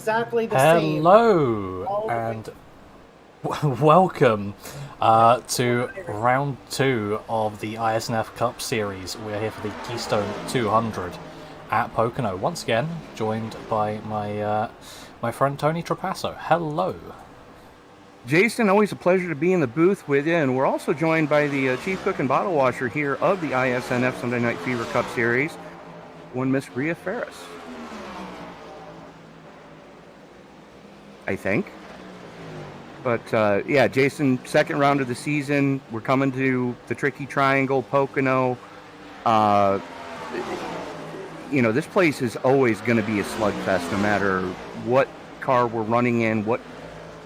exactly the same. Hello and welcome to round 2 of the iSNF Cup Series. We're here for the Keystone 200 at Pocono. Once again, joined by my friend Tony Trapasso. Hello. Jason, always a pleasure to be in the booth with you, and we're also joined by the chief cook and bottle washer here of the iSNF Sunday Night Fever Cup Series, one Miss Rhea Ferris. I think. But yeah, Jason, second round of the season. We're coming to the Tricky Triangle, Pocono. This place is always going to be a slugfest no matter what car we're running in, what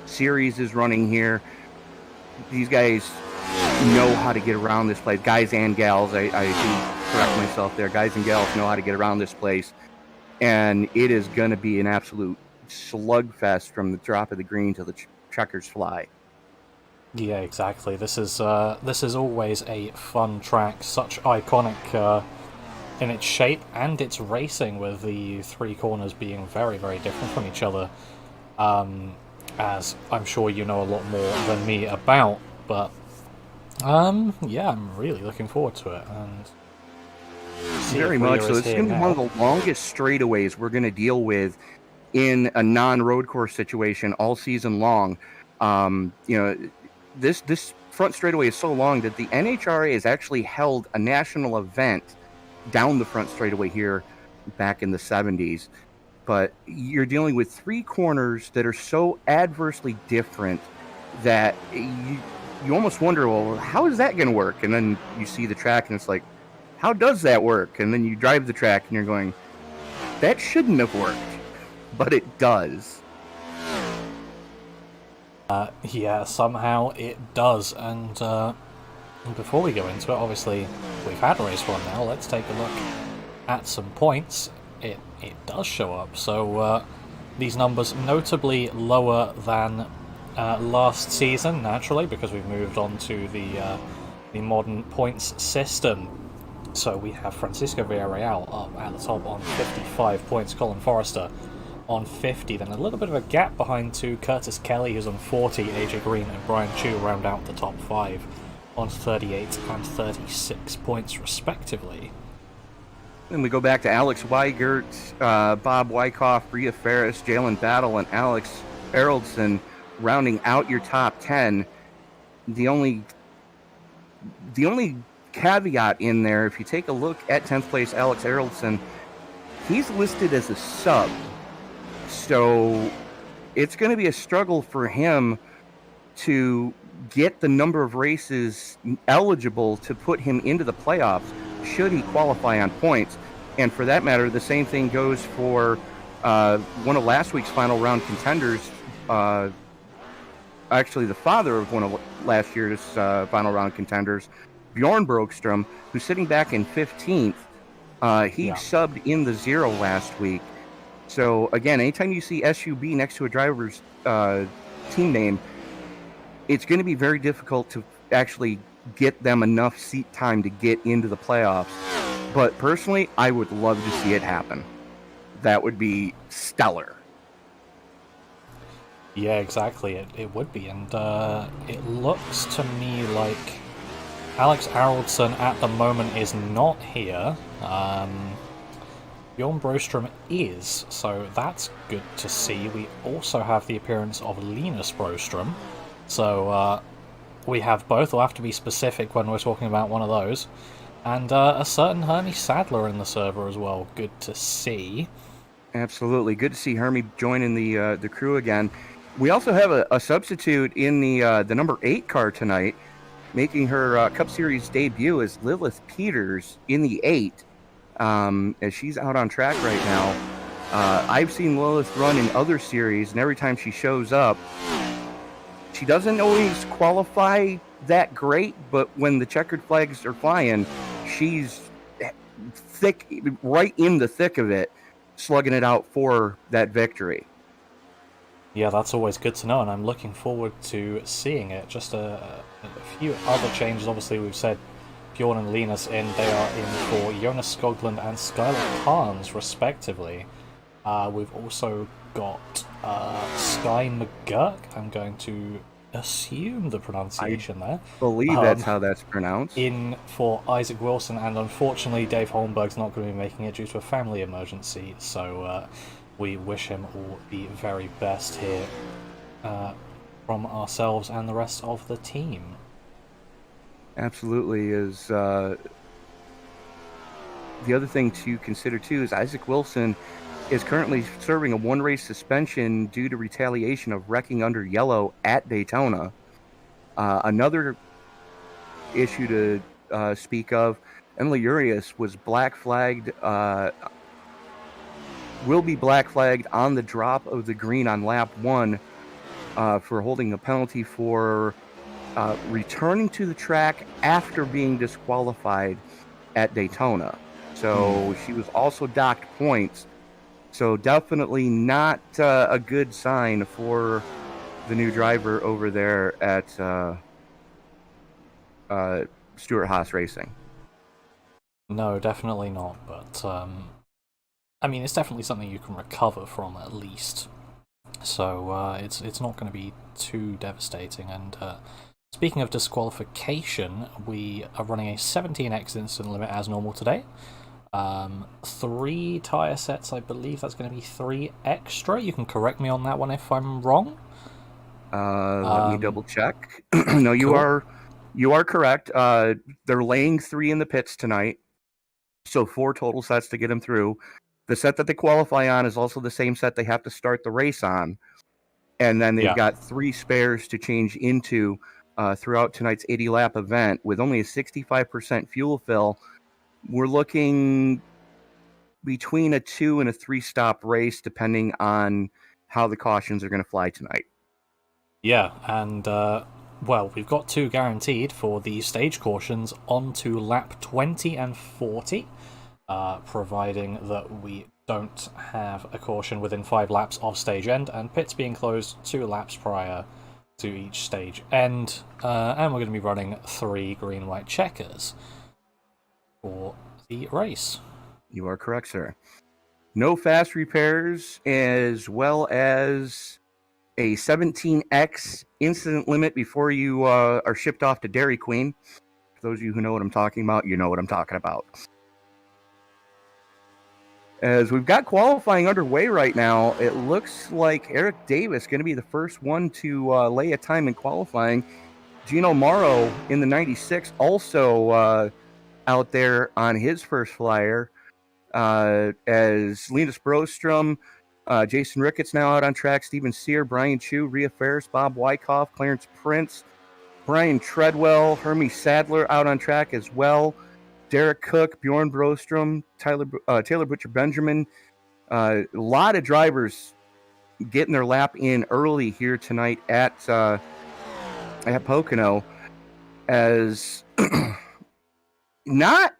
series is running here. These guys know how to get around this place. Guys and gals, I do correct myself there. Guys and gals know how to get around this place. And it is going to be an absolute slugfest from the drop of the green to the checkers fly. Yeah, exactly. This is always a fun track, such iconic in its shape and its racing, with the three corners being very, very different from each other. As I'm sure you know a lot more than me about, but yeah, I'm really looking forward to it. And very much so. It's going to be one of the longest straightaways we're going to deal with in a non-road course situation all season long. This front straightaway is so long that the NHRA has actually held a national event down the front straightaway here back in the 70s. But you're dealing with three corners that are so adversely different that you almost wonder, well, how is that going to work? And then you see the track and it's like, how does that work? And then you drive the track and you're going, that shouldn't have worked. But it does. Yeah, somehow it does. And before we go into it, obviously we've had race one now. Let's take a look at some points. It does show up. So these numbers notably lower than last season, naturally, because we've moved on to the modern points system. So we have Francisco Villarreal up at the top on 55 points. Colin Forrester on 50, then a little bit of a gap behind to Curtis Kelly, who's on 40, AJ Green and Brian Chu round out the top 5 on 38 and 36 points respectively. Then we go back to Alex Weigert, Bob Wyckoff, Rhea Ferris, Jalen Battle, and Alex Eraldson rounding out your top 10. The only caveat in there, if you take a look at 10th place Alex Eraldson, he's listed as a sub. So it's going to be a struggle for him to get the number of races eligible to put him into the playoffs should he qualify on points. And for that matter, the same thing goes for one of last week's final round contenders, actually the father of one of last year's final round contenders, Bjorn Brokstrom, who's sitting back in 15th. He subbed in the 0 last week. So, again, anytime you see SUB next to a driver's team name, it's going to be very difficult to actually get them enough seat time to get into the playoffs. But personally, I would love to see it happen. That would be stellar. Yeah, exactly. It would be. And it looks to me like Alex Eraldson at the moment is not here. Bjorn Brostrom is, so that's good to see. We also have the appearance of Linus Brostrom, so we have both. We'll have to be specific when we're talking about one of those. And a certain Hermie Sadler in the server as well. Good to see. Absolutely. Good to see Hermie joining the crew again. We also have a substitute in the number 8 car tonight, making her Cup Series debut as Lilith Peters in the 8. As she's out on track right now. I've seen Lilith run in other series, and every time she shows up, she doesn't always qualify that great, but when the checkered flags are flying, she's thick, right in the thick of it, slugging it out for that victory. Yeah, that's always good to know, and I'm looking forward to seeing it. Just a few other changes. Obviously, we've said Bjorn and Linus in. They are in for Jonas Skoglund and Skylar Carnes, respectively. We've also got Sky McGurk. I'm going to assume the pronunciation there. Believe that's how that's pronounced. In for Isaac Wilson, and unfortunately Dave Holmberg's not going to be making it due to a family emergency, so we wish him all the very best here from ourselves and the rest of the team. Absolutely. Is the other thing to consider too is Isaac Wilson is currently serving a one-race suspension due to retaliation of wrecking under yellow at Daytona. Another issue to speak of, Emily Urias was black flagged, will be black flagged on the drop of the green on lap 1 for holding a penalty for returning to the track after being disqualified at Daytona. So she was also docked points. So definitely not a good sign for the new driver over there at Stuart Haas Racing. No, definitely not, but I mean, it's definitely something you can recover from at least. So it's not going to be too devastating. And speaking of disqualification, we are running a 17x incident limit as normal today. 3 tyre sets, I believe that's going to be 3 extra. You can correct me on that one if I'm wrong. Let me double check. No, you are correct. They're laying 3 in the pits tonight, so 4 total sets to get them through. The set that they qualify on is also the same set they have to start the race on, and then they've got 3 spares to change into throughout tonight's 80-lap event. With only a 65% fuel fill, we're looking between a 2 and a 3 stop race, depending on how the cautions are going to fly tonight. Yeah, and well, we've got 2 guaranteed for the stage cautions onto lap 20 and 40, providing that we don't have a caution within 5 laps of stage end, and pits being closed 2 laps prior to each stage end, and we're going to be running 3 green-white checkers for the race. You are correct, sir. No fast repairs, as well as a 17x incident limit before you are shipped off to Dairy Queen. For those of you who know what I'm talking about, you know what I'm talking about. As we've got qualifying underway right now, it looks like Eric Davis going to be the first one to lay a time in qualifying. Gino Morrow in the 96 also out there on his first flyer, as Linus Brostrom, Jason Ricketts now out on track, Steven Sear, Brian Chu, Rhea Ferris, Bob Wyckoff, Clarence Prince, Brian Treadwell, Hermie Sadler out on track as well, Derek Cook, Bjorn Brostrom, Taylor Butcher Benjamin. A lot of drivers getting their lap in early here tonight at Pocono, as not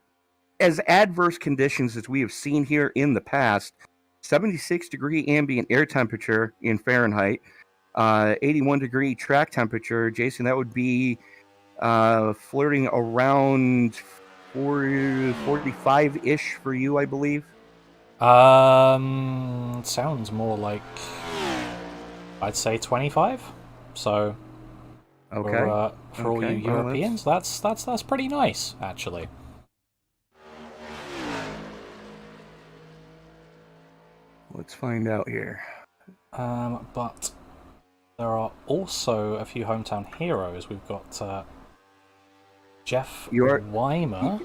as adverse conditions as we have seen here in the past. 76-degree ambient air temperature in Fahrenheit, 81-degree track temperature. Jason, that would be flirting around 45-ish for you, I believe. Sounds more like, I'd say 25. So okay, for all you Europeans, that's pretty nice, actually. Let's find out here. But there are also a few hometown heroes. We've got Jeff Weimer.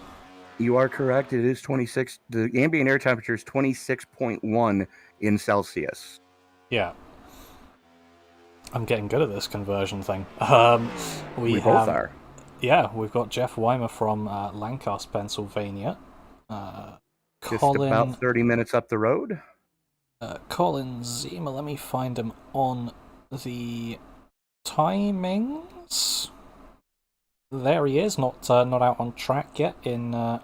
You are correct. It is 26. The ambient air temperature is 26.1 in Celsius. Yeah. I'm getting good at this conversion thing. We both are. Yeah, we've got Jeff Weimer from Lancaster, Pennsylvania. Just about 30 minutes up the road. Colin Zima, let me find him on the timings. There he is, not out on track yet in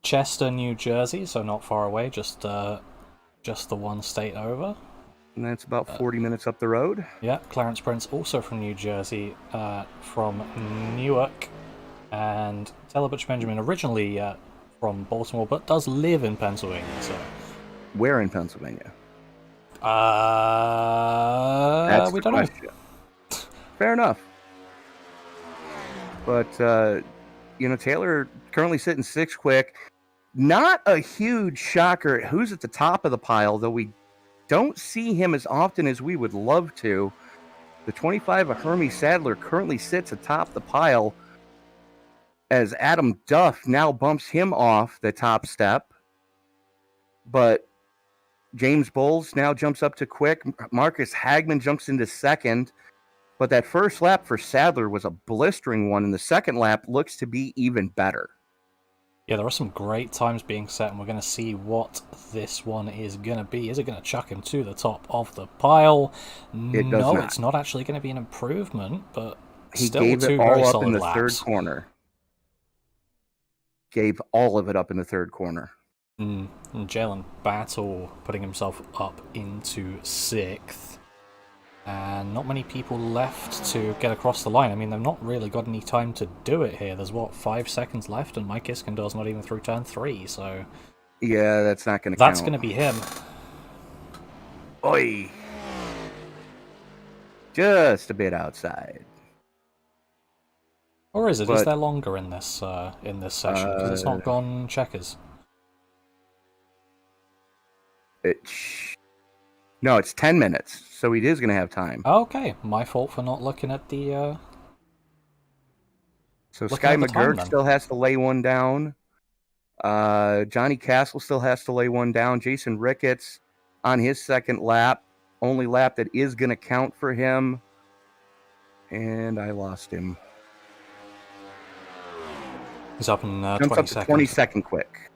Chester, New Jersey, so not far away, just the one state over. And that's about 40 minutes up the road. Yeah, Clarence Prince, also from New Jersey, from Newark, and Taylor Butch Benjamin, originally from Baltimore, but does live in Pennsylvania. So, where in Pennsylvania? That's We the don't know. question. Fair enough. But, Taylor currently sitting 6th quick. Not a huge shocker at who's at the top of the pile, though we don't see him as often as we would love to. The 25 of Hermie Sadler currently sits atop the pile as Adam Duff now bumps him off the top step. But James Bowles now jumps up to quick. Marcus Hagman jumps into 2nd. But that first lap for Sadler was a blistering one, and the second lap looks to be even better. Yeah, there are some great times being set, and we're going to see what this one is going to be. Is it going to chuck him to the top of the pile? It does not. It's not actually going to be an improvement, but he still gave two it very all up solid in the laps. third corner. Gave all of it up in the third corner. And Jalen Battle putting himself up into 6th. And not many people left to get across the line. I mean, they've not really got any time to do it here. There's, 5 seconds left, and Mike Iskandar's not even through turn 3, so... Yeah, that's not going to count. That's going to be him. Oi! Just a bit outside. Or is it? Is there longer in this session? Because it's not gone checkers. No, it's 10 minutes, so he is going to have time. Okay, my fault for not looking at the... So Sky McGurk still has to lay one down. Johnny Castle still has to lay one down. Jason Ricketts on his second lap. Only lap that is going to count for him. And I lost him. He's up in 20 Jumps up seconds. to 22nd quick.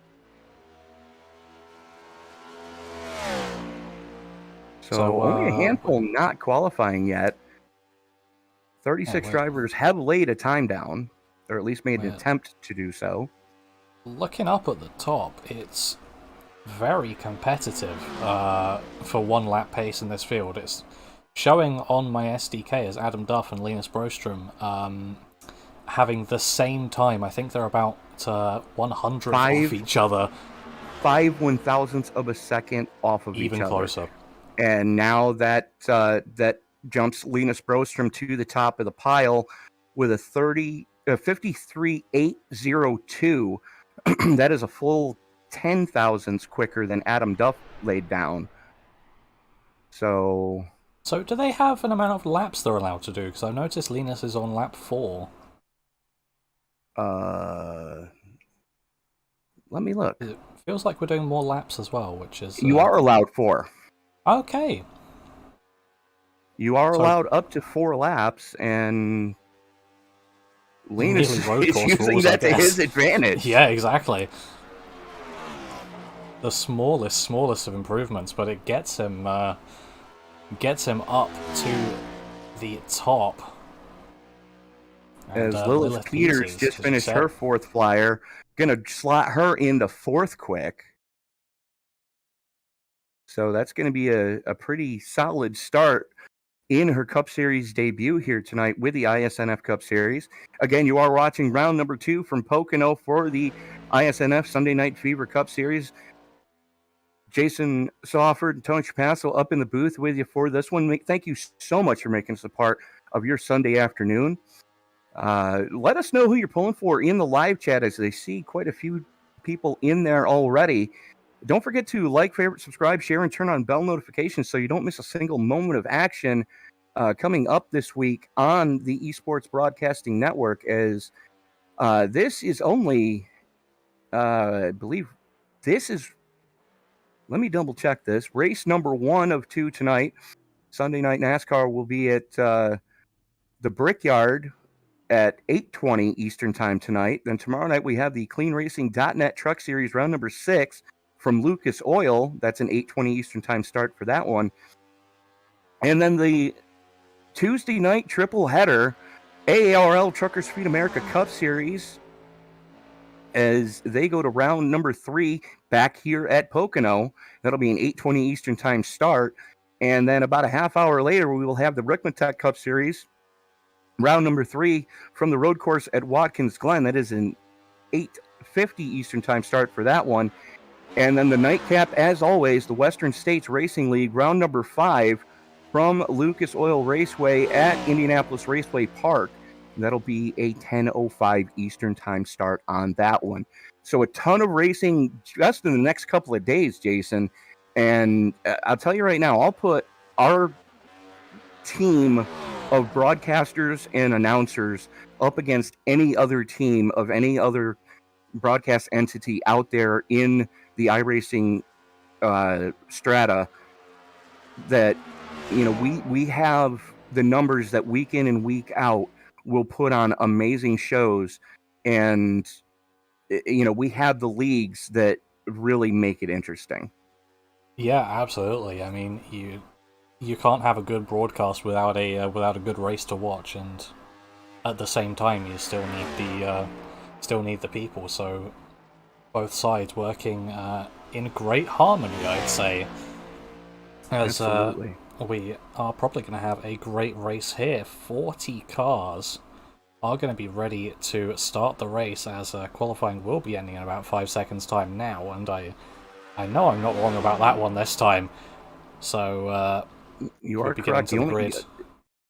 So only a handful not qualifying yet. 36 drivers have laid a time down, or at least made an attempt to do so. Looking up at the top, it's very competitive for one lap pace in this field. It's showing on my SDK as Adam Duff and Linus Brostrom having the same time. I think they're about 100 off each other. 5 1,000ths of a second off of each other. Even closer. And now that jumps Linus Brostrom to the top of the pile with a 53.802. That is a full 10 thousandths quicker than Adam Duff laid down. So do they have an amount of laps they're allowed to do? Because I've noticed Linus is on lap 4. Let me look. It feels like we're doing more laps as well, which is... You are allowed 4. Okay. You are allowed up to 4 laps, and Linus is using that to his advantage. Yeah, exactly. The smallest of improvements, but it gets him up to the top. And, as Lilith Peters just finished her 4th flyer, gonna slot her into 4th quick. So that's going to be a pretty solid start in her Cup Series debut here tonight with the iSNF Cup Series. Again, you are watching round number 2 from Pocono for the iSNF Sunday Night Fever Cup Series. Jason Sawford and Tony Trapasso up in the booth with you for this one. Thank you so much for making us a part of your Sunday afternoon. Let us know who you're pulling for in the live chat, as they see quite a few people in there already. Don't forget to like, favorite, subscribe, share, and turn on bell notifications so you don't miss a single moment of action coming up this week on the Esports Broadcasting Network, as this is only, I believe this is, let me double check this, race number 1 of 2 tonight. Sunday Night NASCAR will be at the Brickyard at 8:20 Eastern Time tonight. Then tomorrow night we have the CleanRacing.net Truck Series round number 6 from Lucas Oil. That's an 8:20 Eastern Time start for that one. And then the Tuesday night triple header, AARL Truckers Feed America Cup Series, as they go to round number 3 back here at Pocono. That'll be an 8:20 Eastern Time start. And then about a half hour later, we will have the Rickmatech Cup Series, round number 3 from the road course at Watkins Glen. That is an 8:50 Eastern Time start for that one. And then the nightcap, as always, the Western States Racing League, round number 5 from Lucas Oil Raceway at Indianapolis Raceway Park. That'll be a 10:05 Eastern Time start on that one. So a ton of racing just in the next couple of days, Jason. And I'll tell you right now, I'll put our team of broadcasters and announcers up against any other team of any other broadcast entity out there in the iRacing strata. That, you know, we have the numbers that week in and week out will put on amazing shows, and you know, we have the leagues that really make it interesting. Yeah, absolutely. I mean, you can't have a good broadcast without a good race to watch, and at the same time, you still need the people. So both sides working in great harmony, I'd say. As Absolutely. we are probably going to have a great race here. 40 cars are going to be ready to start the race, as qualifying will be ending in about 5 seconds time now, and I know I'm not wrong about that one this time. So You are be getting correct. to the grid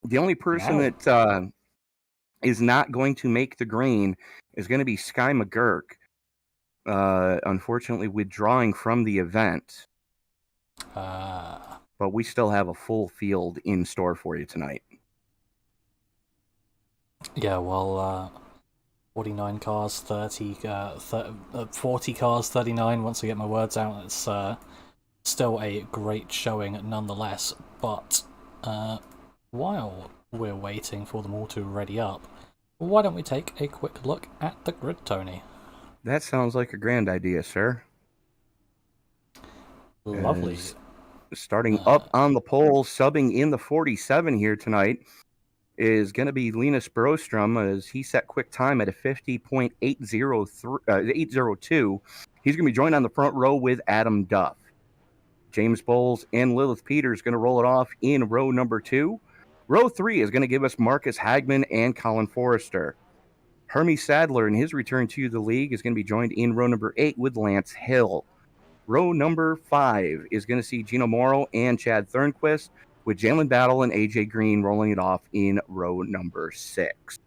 The only person now. that is not going to make the green is going to be Sky McGurk. Unfortunately, withdrawing from the event. But we still have a full field in store for you tonight. Yeah, well, 49 cars, 40 cars, 39, once I get my words out. It's still a great showing nonetheless, but while we're waiting for them all to ready up, why don't we take a quick look at the grid, Tony? That sounds like a grand idea, sir. Lovely. Starting up on the pole, subbing in the 47 here tonight, is going to be Linus Brostrom, as he set quick time at a 50.802. He's going to be joined on the front row with Adam Duff. James Bowles and Lilith Peters going to roll it off in row number 2. Row 3 is going to give us Marcus Hagman and Colin Forrester. Hermie Sadler, in his return to the league, is going to be joined in row number 8 with Lance Hill. Row number 5 is going to see Gino Morrow and Chad Thornquist, with Jalen Battle and AJ Green rolling it off in row number 6.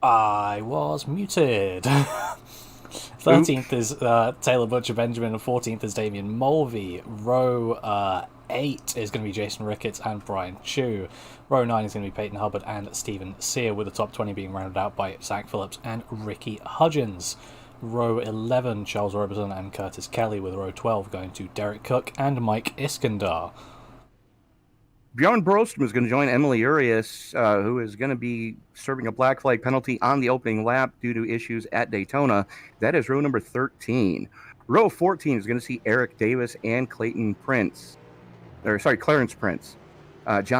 I was muted. 13th is Taylor Butcher Benjamin, and 14th is Damian Mulvey. Row 8 is going to be Jason Ricketts and Brian Chu. Row 9 is going to be Peyton Hubbard and Stephen Sear, with the top 20 being rounded out by Zach Phillips and Ricky Hudgens. Row 11, Charles Robertson and Curtis Kelly, with row 12 going to Derek Cook and Mike Iskandar. Bjorn Brostrom is going to join Emily Urias, who is going to be serving a black flag penalty on the opening lap due to issues at Daytona. That is row number 13. Row 14 is going to see Eric Davis and Clarence Prince. John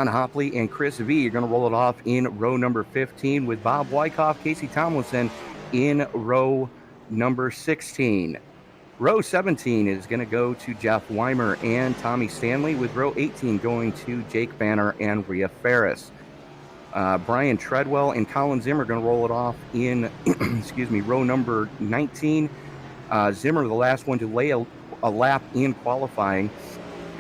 Hopley and Chris V are going to roll it off in row number 15, with Bob Wyckoff, Casey Tomlinson in row number 16. Row 17 is going to go to Jeff Weimer and Tommy Stanley, with row 18 going to Jake Banner and Rhea Ferris. Brian Treadwell and Colin Zimmer are going to roll it off in row number 19. Zimmer, the last one to lay a lap in qualifying.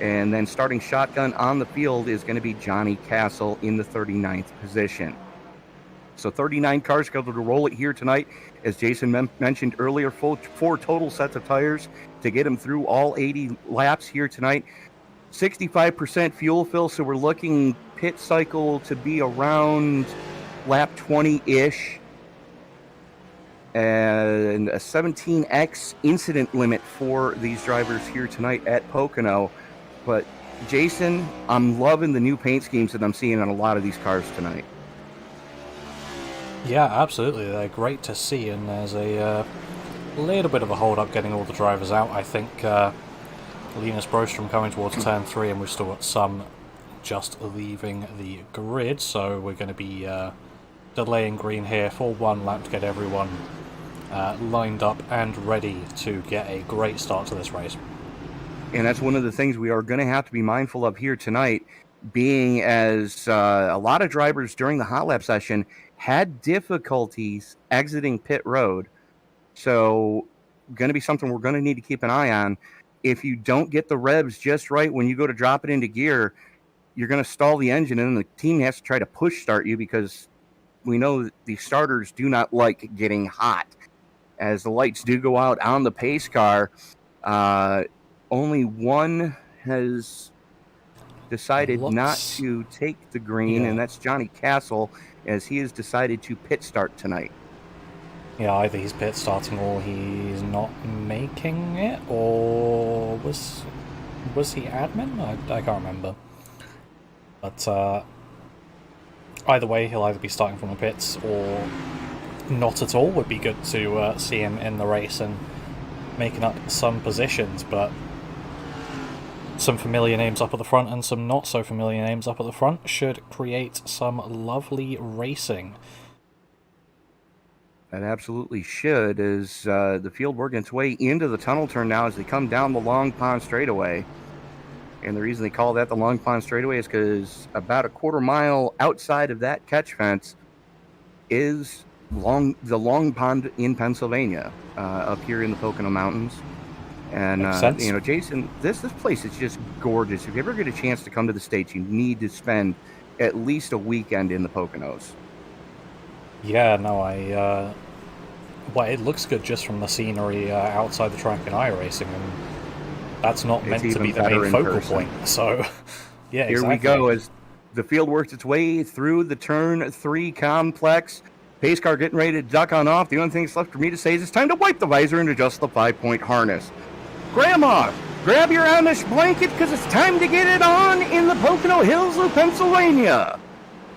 And then starting shotgun on the field is going to be Johnny Castle in the 39th position. So 39 cars scheduled to roll it here tonight. As Jason mentioned earlier, 4 total sets of tires to get him through all 80 laps here tonight. 65% fuel fill, so we're looking pit cycle to be around lap 20-ish. And a 17x incident limit for these drivers here tonight at Pocono. But Jason, I'm loving the new paint schemes that I'm seeing on a lot of these cars tonight. Yeah, absolutely. They're great to see, and there's a little bit of a hold-up getting all the drivers out. I think Linus Brostrom coming towards turn 3, and we've still got some just leaving the grid, so we're going to be delaying green here for one lap to get everyone lined up and ready to get a great start to this race. And that's one of the things we are going to have to be mindful of here tonight, being as a lot of drivers during the hot lap session had difficulties exiting pit road. So going to be something we're going to need to keep an eye on. If you don't get the revs just right when you go to drop it into gear, you're going to stall the engine, and the team has to try to push start you, because we know that the starters do not like getting hot. As the lights do go out on the pace car, only one has decided not to take the green, and that's Johnny Castle, as he has decided to pit start tonight. Yeah, either he's pit starting or he's not making it, or was he admin? I can't remember. But either way, he'll either be starting from the pits or not at all. Would be good to see him in the race and making up some positions, but some familiar names up at the front and some not so familiar names up at the front should create some lovely racing. That absolutely should, as the field working its way into the tunnel turn now as they come down the Long Pond straightaway. And the reason they call that the Long Pond straightaway is because about a quarter mile outside of that catch fence is the Long Pond in Pennsylvania, up here in the Pocono Mountains. And, Jason, this place is just gorgeous. If you ever get a chance to come to the States, you need to spend at least a weekend in the Poconos. Yeah, no, well, it looks good just from the scenery outside the track in iRacing, and that's not meant to be the main focal point. So, yeah, here we go as the field works its way through the turn 3 complex. Pace car getting ready to duck on off. The only thing that's left for me to say is it's time to wipe the visor and adjust the 5-point harness. Grandma, grab your Amish blanket, because it's time to get it on in the Pocono Hills of Pennsylvania.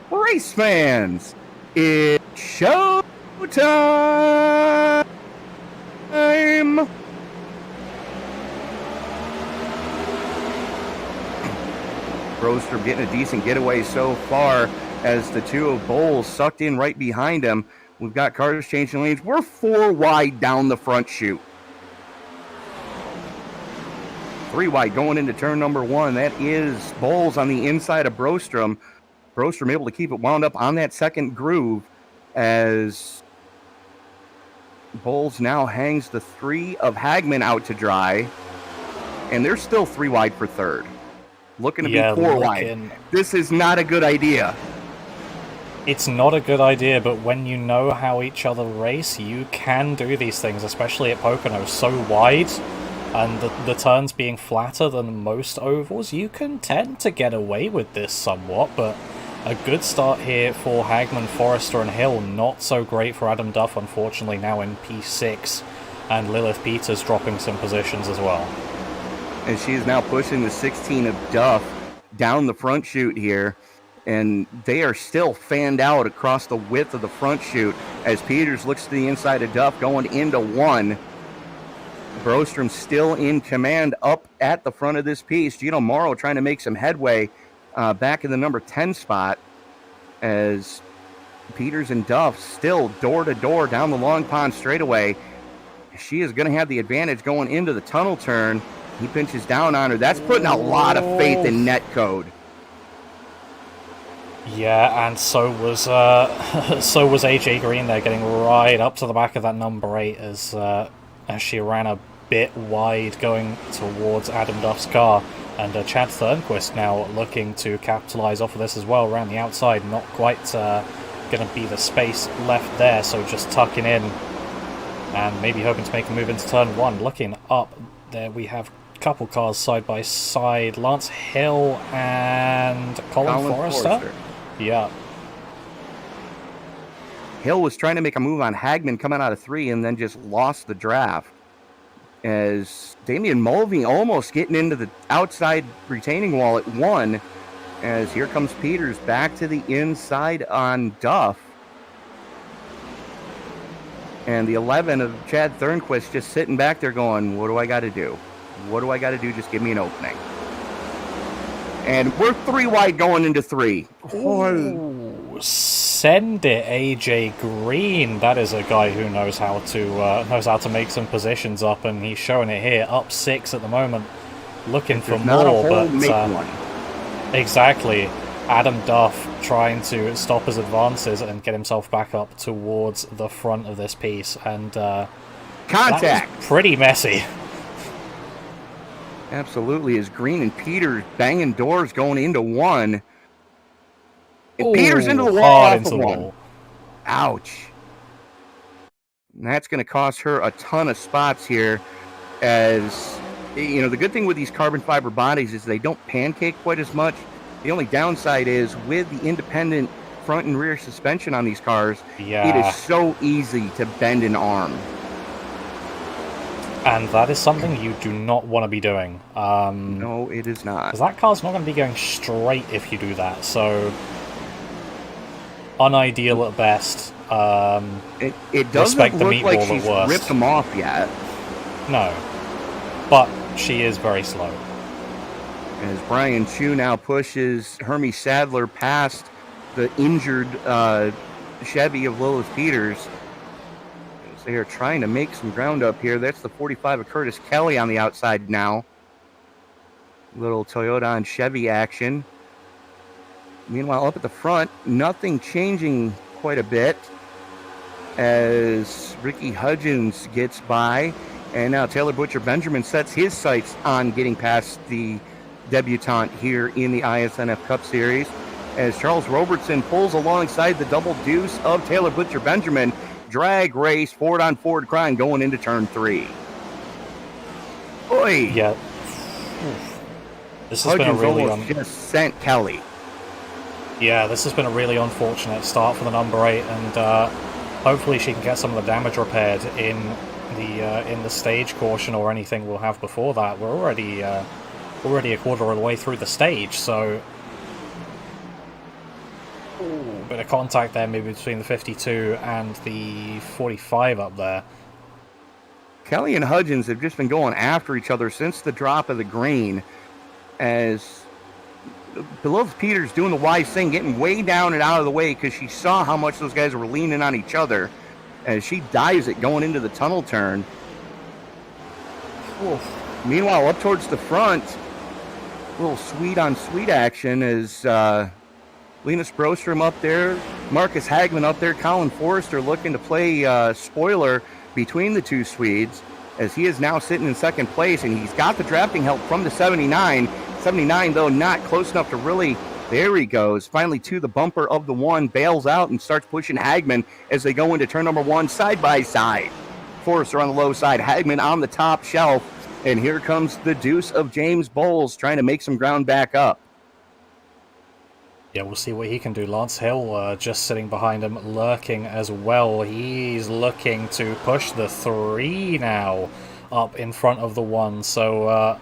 Race fans, it's show time. Broster getting a decent getaway so far, as the two of Bowles sucked in right behind him. We've got cars changing lanes. We're 4 wide down the front chute. 3 wide going into turn number 1. That is Bowles on the inside of Brostrom. Brostrom able to keep it wound up on that second groove, as Bowles now hangs the 3 of Hagman out to dry. And they're still 3 wide for third. Looking to be 4 wide. This is not a good idea. It's not a good idea, but when you know how each other race, you can do these things, especially at Pocono, so wide, and the turns being flatter than most ovals, you can tend to get away with this somewhat, but a good start here for Hagman, Forrester, and Hill. Not so great for Adam Duff, unfortunately, now in P6, and Lilith Peters dropping some positions as well. And she is now pushing the 16 of Duff down the front chute here. And they are still fanned out across the width of the front chute as Peters looks to the inside of Duff going into 1. Brostrom still in command up at the front of this piece. Gino Morrow trying to make some headway back in the number 10 spot, as Peters and Duff still door to door down the Long Pond straightaway. She is going to have the advantage going into the tunnel turn. He pinches down on her. That's putting a lot of faith in netcode. Yeah, and so was AJ Green there, getting right up to the back of that number 8 as she ran a bit wide going towards Adam Duff's car. And Chad Thernquist now looking to capitalize off of this as well, around the outside. Not quite going to be the space left there, so just tucking in and maybe hoping to make a move into turn 1. Looking up there, we have a couple cars side by side. Lance Hill and Colin Forrester. Yeah. Hill was trying to make a move on Hagman coming out of 3 and then just lost the draft, as Damian Mulvey almost getting into the outside retaining wall at 1, as here comes Peters back to the inside on Duff. And the 11 of Chad Thernquist just sitting back there going, what do I got to do? What do I got to do? Just give me an opening. And we're 3 wide going into 3. Ooh, Send it, AJ Green. That is a guy who knows how to make some positions up, and he's showing it here. Up 6 at the moment, looking for more, but exactly. Adam Duff trying to stop his advances and get himself back up towards the front of this piece, and contact. That was pretty messy. Absolutely, as Green and Peters banging doors going into one. And Peters into the wall, hard off into the wall. Ouch. And that's going to cost her a ton of spots here, as, you know, the good thing with these carbon fiber bodies is they don't pancake quite as much. The only downside is with the independent front and rear suspension on these cars, it is so easy to bend an arm. And that is something you do not want to be doing. No, it is not. Because that car's not going to be going straight if you do that, so unideal at best. It doesn't look like she's ripped them off yet. No, but she is very slow. As Brian Chu now pushes Hermie Sadler past the injured Chevy of Lilith Peters. So they are trying to make some ground up here. That's the 45 of Curtis Kelly on the outside now. Little Toyota and Chevy action. Meanwhile, up at the front, nothing changing quite a bit as Ricky Hudgens gets by. And now Taylor Butcher Benjamin sets his sights on getting past the debutante here in the iSNF Cup Series, as Charles Robertson pulls alongside the double deuce of Taylor Butcher Benjamin. Drag race, Ford on Ford grind going into turn 3. Oi! Yeah. This has Hudgens been a really almost just sent Kelly. Yeah, this has been a really unfortunate start for the number 8, and hopefully she can get some of the damage repaired in the stage caution or anything we'll have before that. We're already a quarter of the way through the stage, so bit of contact there maybe between the 52 and the 45 up there. Kelly and Hudgens have just been going after each other since the drop of the green, as Lilith Peters doing the wise thing, getting way down and out of the way because she saw how much those guys were leaning on each other, as she dives it going into the tunnel turn. Oof. Meanwhile, up towards the front, a little sweet on sweet action as Linus Brostrom up there, Marcus Hagman up there, Colin Forrester looking to play spoiler between the two Swedes, as he is now sitting in second place, and he's got the drafting help from the 79. 79, though, not close enough to really. There he goes, finally to the bumper of the 1, bails out and starts pushing Hagman as they go into turn number 1 side by side. Forrester on the low side, Hagman on the top shelf, and here comes the deuce of James Bowles trying to make some ground back up. Yeah, we'll see what he can do. Lance Hill just sitting behind him, lurking as well. He's looking to push the 3 now up in front of the 1. So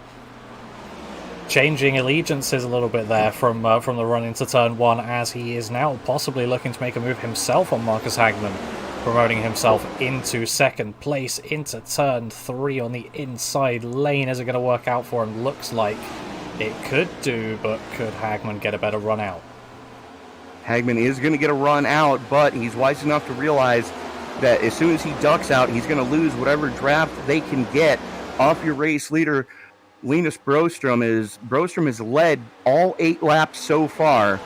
changing allegiances a little bit there from the run into turn 1, as he is now possibly looking to make a move himself on Marcus Hagman, promoting himself into second place into turn 3 on the inside lane. Is it going to work out for him? Looks like it could do, but could Hagman get a better run out? Hagman is going to get a run out, but he's wise enough to realize that as soon as he ducks out, he's going to lose whatever draft they can get off your race leader, Linus Brostrom. Brostrom has led all 8 laps so far.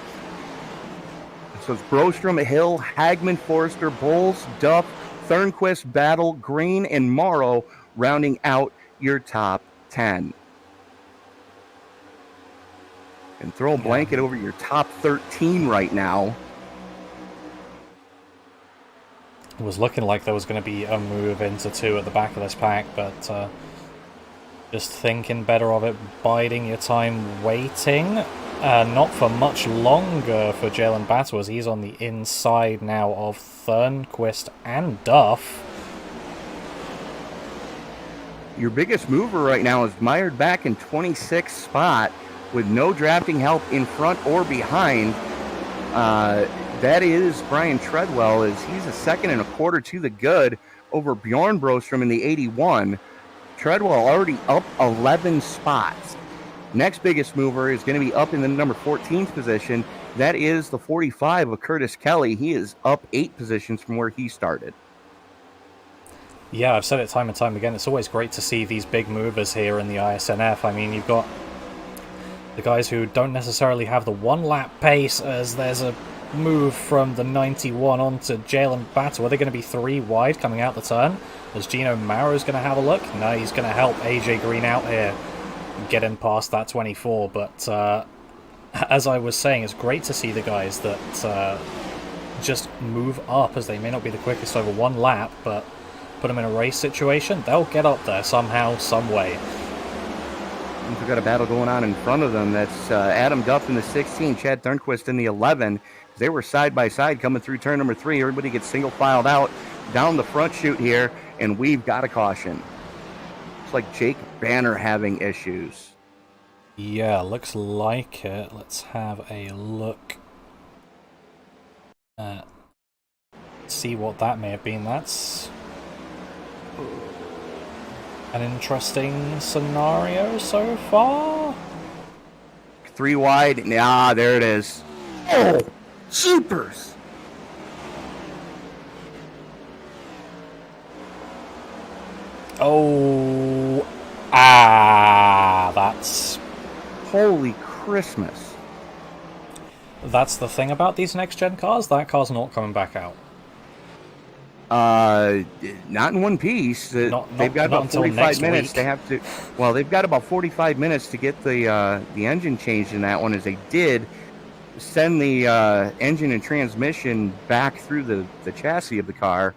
So it's Brostrom, Hill, Hagman, Forrester, Bowles, Duff, Thornquist, Battle, Green, and Morrow rounding out your top 10. And throw a blanket over your top 13 right now. It was looking like there was going to be a move into 2 at the back of this pack, but just thinking better of it, biding your time, waiting. Not for much longer for Jalen Battle, as he's on the inside now of Thornquist and Duff. Your biggest mover right now is mired back in 26th spot with no drafting help in front or behind. That is Brian Treadwell, as he's a 2 1/4 to the good over Bjorn Brostrom in the 81. Treadwell already up 11 spots. Next biggest mover is going to be up in the number 14th position, That is the 45 of Curtis Kelly. He is up 8 positions from where he started. Yeah, I've said it time and time again. It's always great to see these big movers here in the iSNF. I mean, you've got the guys who don't necessarily have the one-lap pace, as there's a move from the 91 onto Jalen Battle. Are they going to be 3 wide coming out the turn? Is Gino Mauro's going to have a look? No, he's going to help AJ Green out here, get him past that 24. But as I was saying, it's great to see the guys that just move up, as they may not be the quickest over 1 lap, but put them in a race situation, they'll get up there somehow, some way. We've got a battle going on in front of them. That's Adam Duff in the 16, Chad Thornquist in the 11. They were side by side coming through turn number 3. Everybody gets single filed out down the front chute here, and we've got a caution. It's like Jake Banner having issues. Yeah, looks like it. Let's have a look. See what that may have been. That's an interesting scenario so far. 3 wide. Ah, there it is. Oh, supers. Oh, that's... Holy Christmas. That's the thing about these next-gen cars. That car's not coming back out. Not in one piece. They've got about 45 minutes. They have to. Well, they've got about 45 minutes to get the engine changed in that one, as they did send the engine and transmission back through the chassis of the car.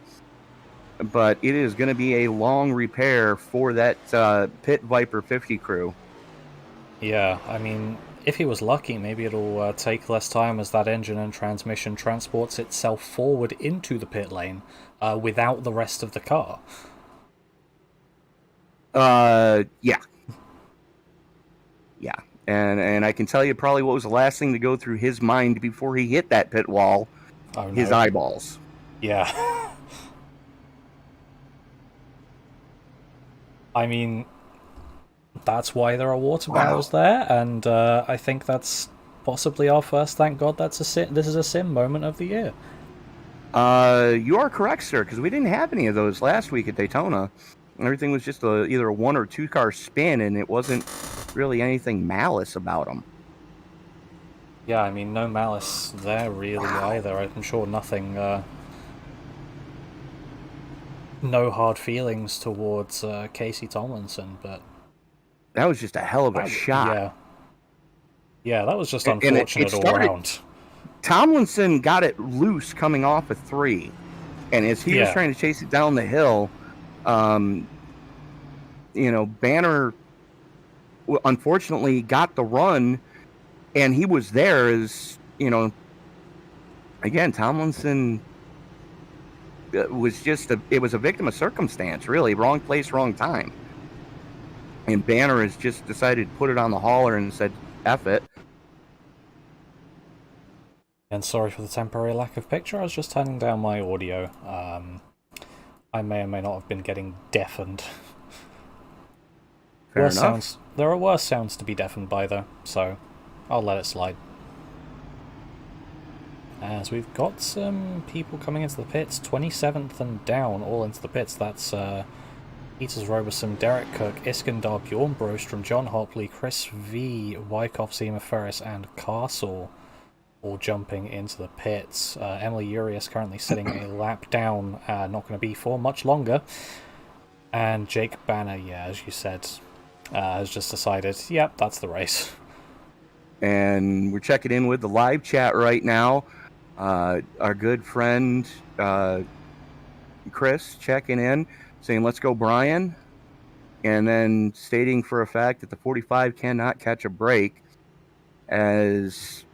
But it is going to be a long repair for that Pit Viper 50 crew. Yeah, I mean, if he was lucky, maybe it'll take less time as that engine and transmission transports itself forward into the pit lane without the rest of the car. Yeah. Yeah. And I can tell you probably what was the last thing to go through his mind before he hit that pit wall. Oh, no. His eyeballs. Yeah. I mean, that's why there are water barrels there, and I think that's possibly our first, thank God, this is a sim moment of the year. You are correct, sir, because we didn't have any of those last week at Daytona. Everything was just either a 1 or 2 car spin, and it wasn't really anything malice about them. Yeah, I mean, no malice there really either. I'm sure nothing... no hard feelings towards Casey Tomlinson, but... That was just a hell of a shot. Yeah. Yeah, that was just unfortunate all around. Tomlinson got it loose coming off a 3, and as he was trying to chase it down the hill, Banner unfortunately got the run, and he was there as, again, Tomlinson was just it was a victim of circumstance, really. Wrong place, wrong time. And Banner has just decided to put it on the hauler and said, F it. And sorry for the temporary lack of picture, I was just turning down my audio. I may or may not have been getting deafened. Fair enough. There are worse sounds to be deafened by, though, so I'll let it slide. As we've got some people coming into the pits, 27th and down, all into the pits. That's Peters Roberson, Derek Cook, Iskandar, Bjorn Brostrom, John Hopley, Chris V, Wyckoff, Zema Ferris, and Castle all jumping into the pits. Emily Urias currently sitting a lap down, not going to be for much longer. And Jake Banner, yeah, as you said, has just decided, yep, that's the race. And we're checking in with the live chat right now. Our good friend Chris checking in, saying, let's go, Brian. And then stating for a fact that the 45 cannot catch a break, as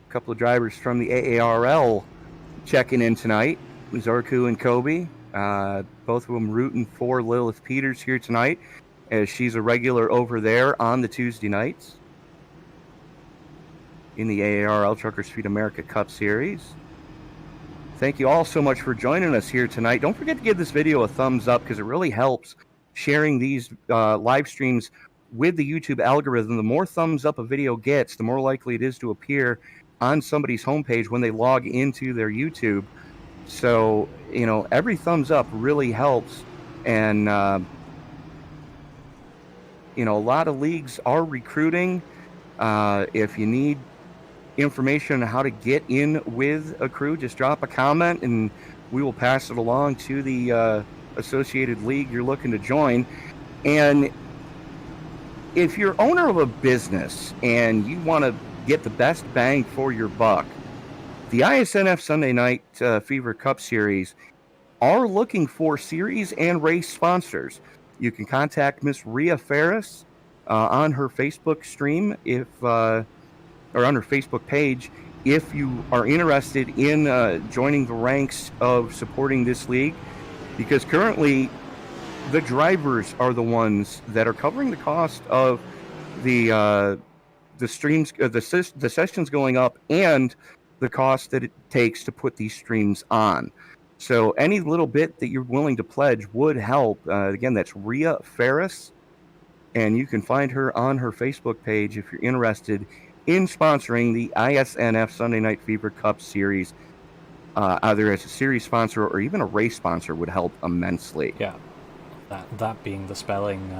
a couple of drivers from the AARL checking in tonight. Zorku and Kobe, both of them rooting for Lilith Peters here tonight, as she's a regular over there on the Tuesday nights in the AARL Trucker Speed America Cup Series. Thank you all so much for joining us here tonight. Don't forget to give this video a thumbs up, because it really helps sharing these live streams with the YouTube algorithm. The more thumbs up a video gets, the more likely it is to appear on somebody's homepage when they log into their YouTube. So, every thumbs up really helps. And, a lot of leagues are recruiting. If you need information on how to get in with a crew, just drop a comment and we will pass it along to the associated league you're looking to join. And if you're owner of a business and you want to get the best bang for your buck, the iSNF Sunday Night Fever Cup Series are looking for series and race sponsors. You can contact Miss Rhea Ferris on her Facebook stream or on her Facebook page if you are interested in joining the ranks of supporting this league, because currently the drivers are the ones that are covering the cost of the streams, the sessions going up, and the cost that it takes to put these streams on. So any little bit that you're willing to pledge would help. Again, that's Rhea Ferris, and you can find her on her Facebook page if you're interested in sponsoring the iSNF Sunday Night Fever Cup Series. Either as a series sponsor or even a race sponsor would help immensely. Yeah, that being the spelling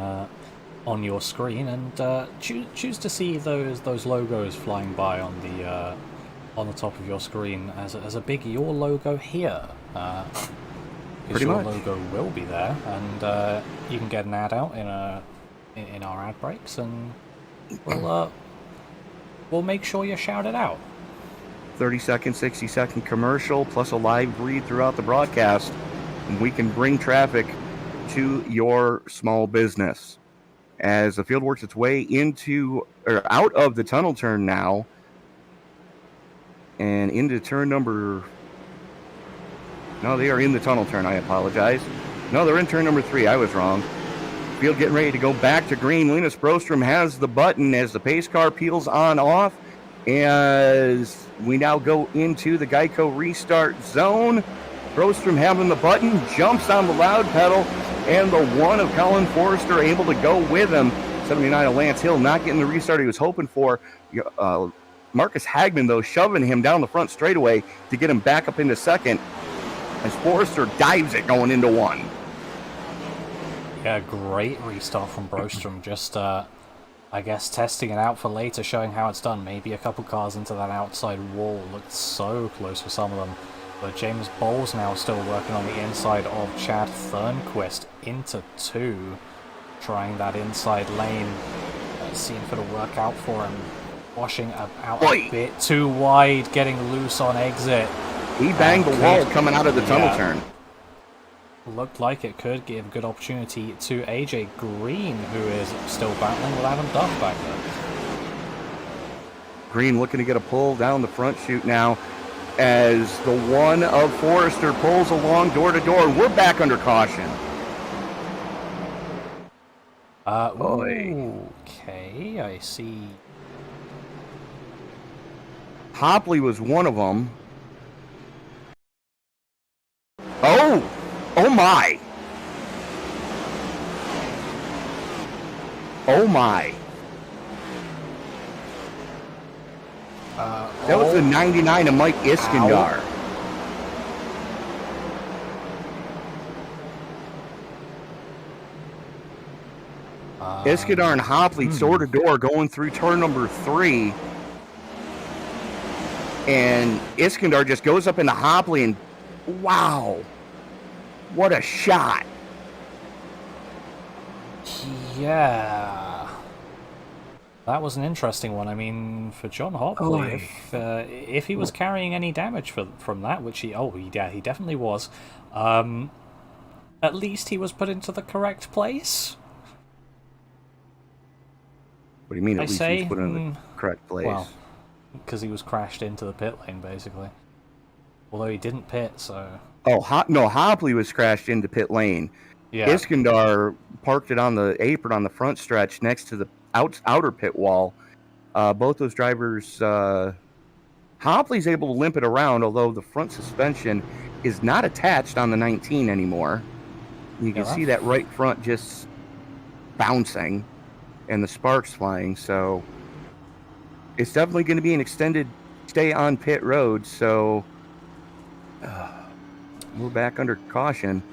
on your screen, and choose to see those logos flying by on the top of your screen as a big your logo here. Pretty your much. Logo will be there, and you can get an ad out in our ad breaks, and we'll make sure you're shouted out. 30-second, 60-second commercial plus a live read throughout the broadcast, and we can bring traffic to your small business. As the field works its way out of the tunnel turn now, and into turn number... No, they are in the tunnel turn, I apologize. No, they're in turn number 3, I was wrong. Field getting ready to go back to green. Linus Brostrom has the button as the pace car peels on off. As we now go into the Geico restart zone, Brostrom having the button, jumps on the loud pedal, and the one of Colin Forrester able to go with him. 79 of Lance Hill not getting the restart he was hoping for. Marcus Hagman, though, shoving him down the front straightaway to get him back up into second as Forrester dives it going into 1. Yeah, great restart from Brostrom. Just, I guess, testing it out for later, showing how it's done. Maybe a couple cars into that outside wall. Looked so close for some of them. But James Bowles now still working on the inside of Chad Thurnquist into 2. Trying that inside lane. Seeing if it'll work out for him. Washing out a bit too wide, getting loose on exit. He banged the wall coming out of the tunnel turn. Looked like it could give good opportunity to AJ Green, who is still battling with Adam Duff back there. Green looking to get a pull down the front chute now as the one of Forrester pulls along door to door. We're back under caution. Okay, I see. Hopley was one of them. Oh my. Oh my. That was the 99 of Mike Iskandar. Iskandar and Hopley door to door going through turn number 3. And Iskandar just goes up into Hopley and wow. What a shot. Yeah. That was an interesting one. I mean, for John Hopley, if he was carrying any damage from that, which he definitely was, at least he was put into the correct place. What do you mean, at least he was put in the correct place? Well, because he was crashed into the pit lane, basically. Although he didn't pit, so... Oh, no, Hopley was crashed into pit lane. Yeah. Iskandar parked it on the apron on the front stretch next to the outer pit wall. Both those drivers... Hopley's able to limp it around, although the front suspension is not attached on the 19 anymore. You can see that right front just bouncing and the sparks flying, so... It's definitely going to be an extended stay on pit road, so we're back under caution.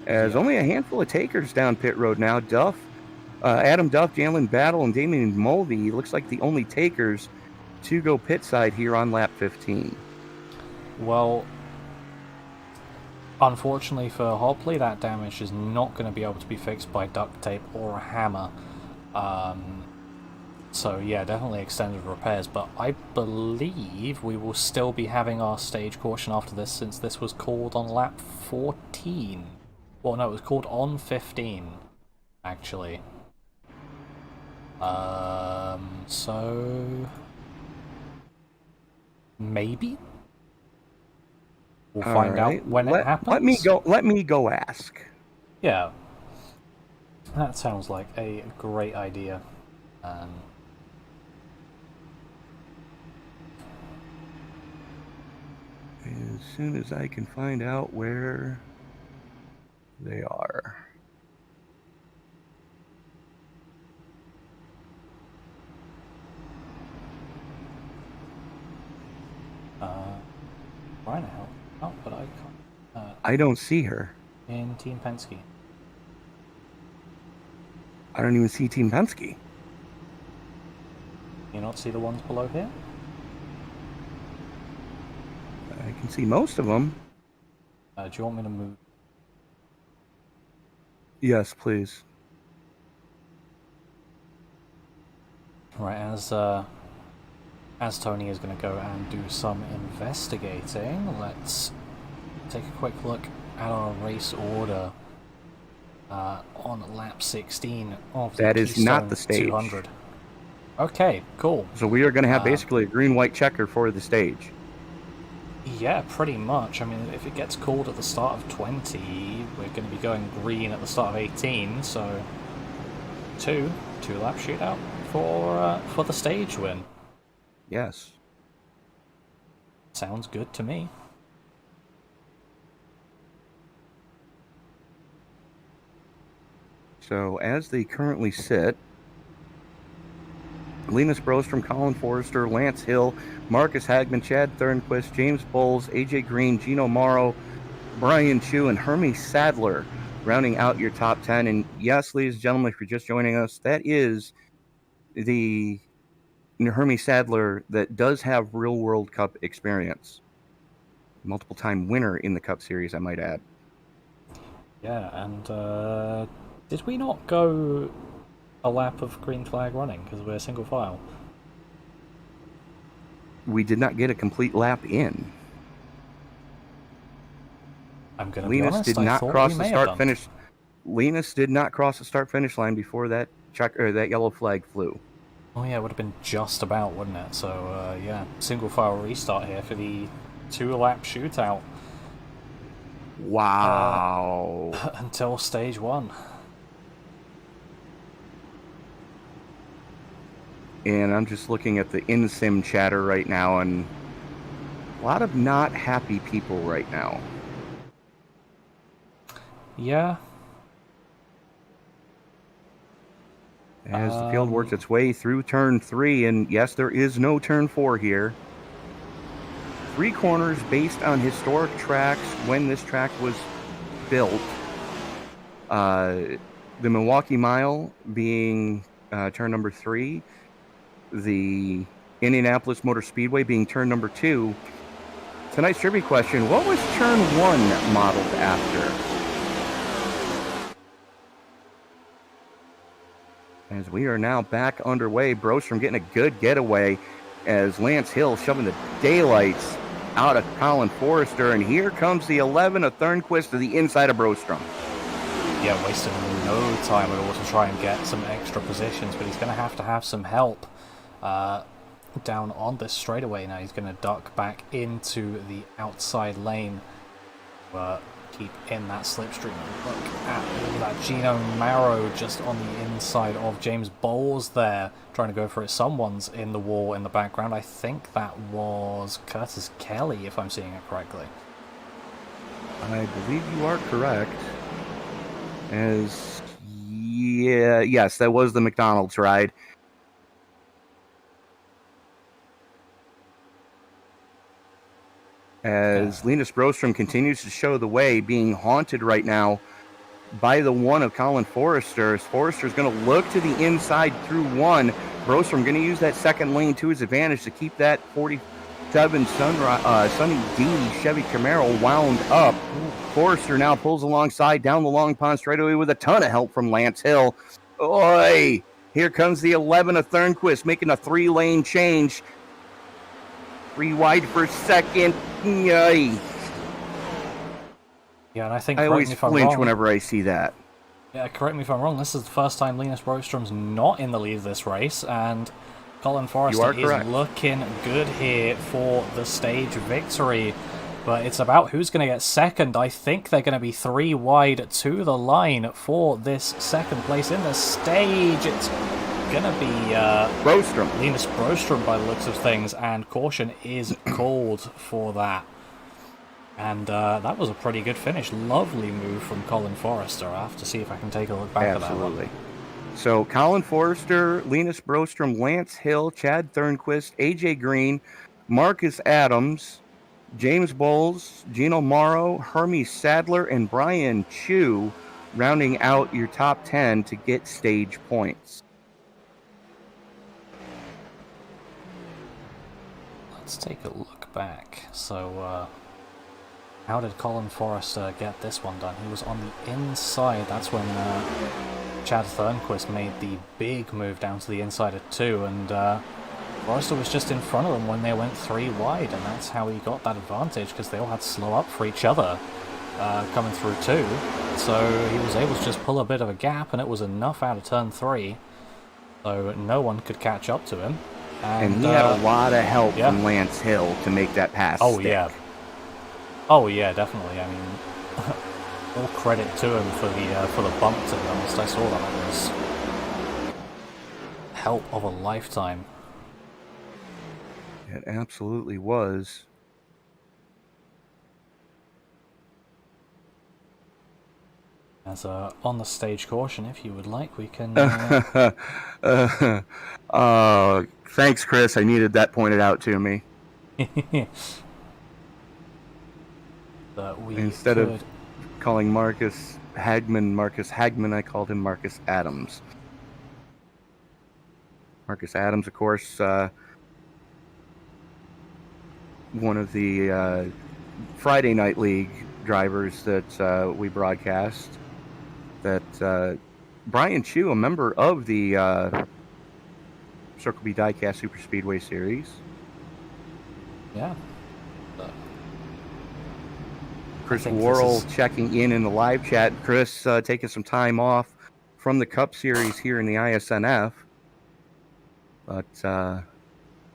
As only a handful of takers down pit road now. Duff, Adam Duff, Jalen Battle, and Damian Mulvey looks like the only takers to go pit side here on lap 15. Well, unfortunately for Hopley, that damage is not going to be able to be fixed by duct tape or a hammer. So yeah, definitely extended repairs, but I believe we will still be having our stage caution after this, since this was called on lap 14. Well, no, it was called on 15, actually. So maybe we'll find out when it happens. Let me go ask. Yeah, that sounds like a great idea. As soon as I can find out where they are. Trying to help out, but I can't. I don't see her. In Team Penske. I don't even see Team Penske. You not see the ones below here? I can see most of them. Do you want me to move? Yes, please. Right, as Tony is going to go and do some investigating, let's take a quick look at our race order on lap 16 of the That is Keystone not the stage. 200. Okay, cool. So we are going to have basically a green-white checker for the stage. Yeah, pretty much. I mean, if it gets called at the start of 20, we're going to be going green at the start of 18, so two-lap shootout for the stage win. Yes. Sounds good to me. So as they currently sit, Linus Brostrom, Colin Forrester, Lance Hill, Marcus Hagman, Chad Thornquist, James Bowles, AJ Green, Gino Morrow, Brian Chu, and Hermie Sadler rounding out your top 10. And yes, ladies and gentlemen, if you're just joining us, that is the Hermie Sadler that does have real World Cup experience. Multiple time winner in the Cup Series, I might add. Yeah, and did we not go a lap of green flag running because we're single file? We did not get a complete lap in. I'm going to be honest, I thought we may have done. Linus did not cross the start-finish line before that that yellow flag flew. Oh yeah, it would have been just about, wouldn't it? So yeah, single file restart here for the 2-lap shootout. Wow. Until stage 1. And I'm just looking at the in-sim chatter right now, and a lot of not happy people right now. Yeah. As the field works its way through turn 3, and yes, there is no turn 4 here. 3 corners based on historic tracks when this track was built. The Milwaukee Mile being turn number 3. The Indianapolis Motor Speedway being turn number 2. Tonight's trivia question, what was turn 1 modeled after? As we are now back underway, Brostrom getting a good getaway as Lance Hill shoving the daylights out of Colin Forrester, and here comes the 11 of Thornquist to the inside of Brostrom. Yeah, wasting no time at all to try and get some extra positions, but he's going to have some help down on this straightaway now. He's going to duck back into the outside lane, but keep in that slipstream. Look at that Gino Marrow just on the inside of James Bowles there, trying to go for it. Someone's in the wall in the background. I think that was Curtis Kelly, if I'm seeing it correctly. I believe you are correct. Yes, that was the McDonald's ride. as Linus Brostrom continues to show the way, being haunted right now by the one of Colin Forrester. As Forrester's going to look to the inside through one. Brostrom going to use that second lane to his advantage to keep that 47 Sunny D Chevy Camaro wound up. Forrester now pulls alongside down the long pond straightaway with a ton of help from Lance Hill. Oi! Here comes the 11 of Thornquist making a 3-lane change. 3 wide for second. Yay. Yeah, and I think I always flinch wrong, whenever I see that. Yeah, correct me if I'm wrong. This is the first time Linus Brostrom's not in the lead of this race, and Colin Forrester is looking good here for the stage victory. But it's about who's going to get second. I think they're going to be 3 wide to the line for this second place in the stage. It's going to be Brostrom. Linus Brostrom by the looks of things, and caution is called for that. And that was a pretty good finish. Lovely move from Colin Forrester. I'll have to see if I can take a look back at that one. Absolutely. So Colin Forrester, Linus Brostrom, Lance Hill, Chad Thornquist, AJ Green, Marcus Adams, James Bowles, Gino Morrow, Hermie Sadler, and Brian Chu rounding out your top 10 to get stage points. Let's take a look back. So, how did Colin Forrester get this one done? He was on the inside. That's when Chad Thornquist made the big move down to the inside at 2, and Forrester was just in front of them when they went 3 wide, and that's how he got that advantage, because they all had to slow up for each other coming through 2. So he was able to just pull a bit of a gap, and it was enough out of turn 3, so no one could catch up to him. And he had a lot of help from Lance Hill to make that pass stick. Oh yeah, definitely. I mean, all credit to him for the bump, to be honest. I saw that. It was help of a lifetime. It absolutely was. As a on the stage caution, if you would like, we can. Thanks, Chris. I needed that pointed out to me. Instead of calling Marcus Hagman, I called him Marcus Adams. Marcus Adams, of course, one of the Friday Night League drivers that we broadcast. That Brian Chu, a member of the Circle B Diecast Super Speedway Series. Yeah. Chris Worrell checking in the live chat. Chris taking some time off from the Cup Series here in the iSNF. But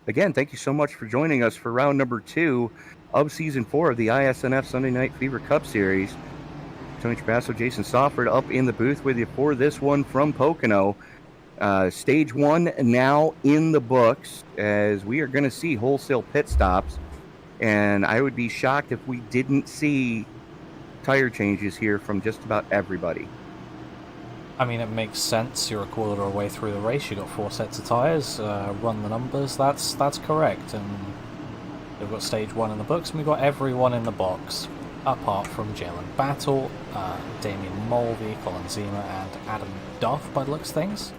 again, thank you so much for joining us for round number 2 of Season 4 of the iSNF Sunday Night Fever Cup Series. Tony Trapasso, Jason Sawford up in the booth with you for this one from Pocono. Stage 1 now in the books, as we are going to see wholesale pit stops. And I would be shocked if we didn't see tire changes here from just about everybody. I mean, it makes sense. You're a quarter of the way through the race. You got 4 sets of tires. Run the numbers. That's correct. And we've got stage 1 in the books, and we've got everyone in the box, apart from Jalen Battle, Damien Mulvey, Colin Zima, and Adam Duff, by the looks of things.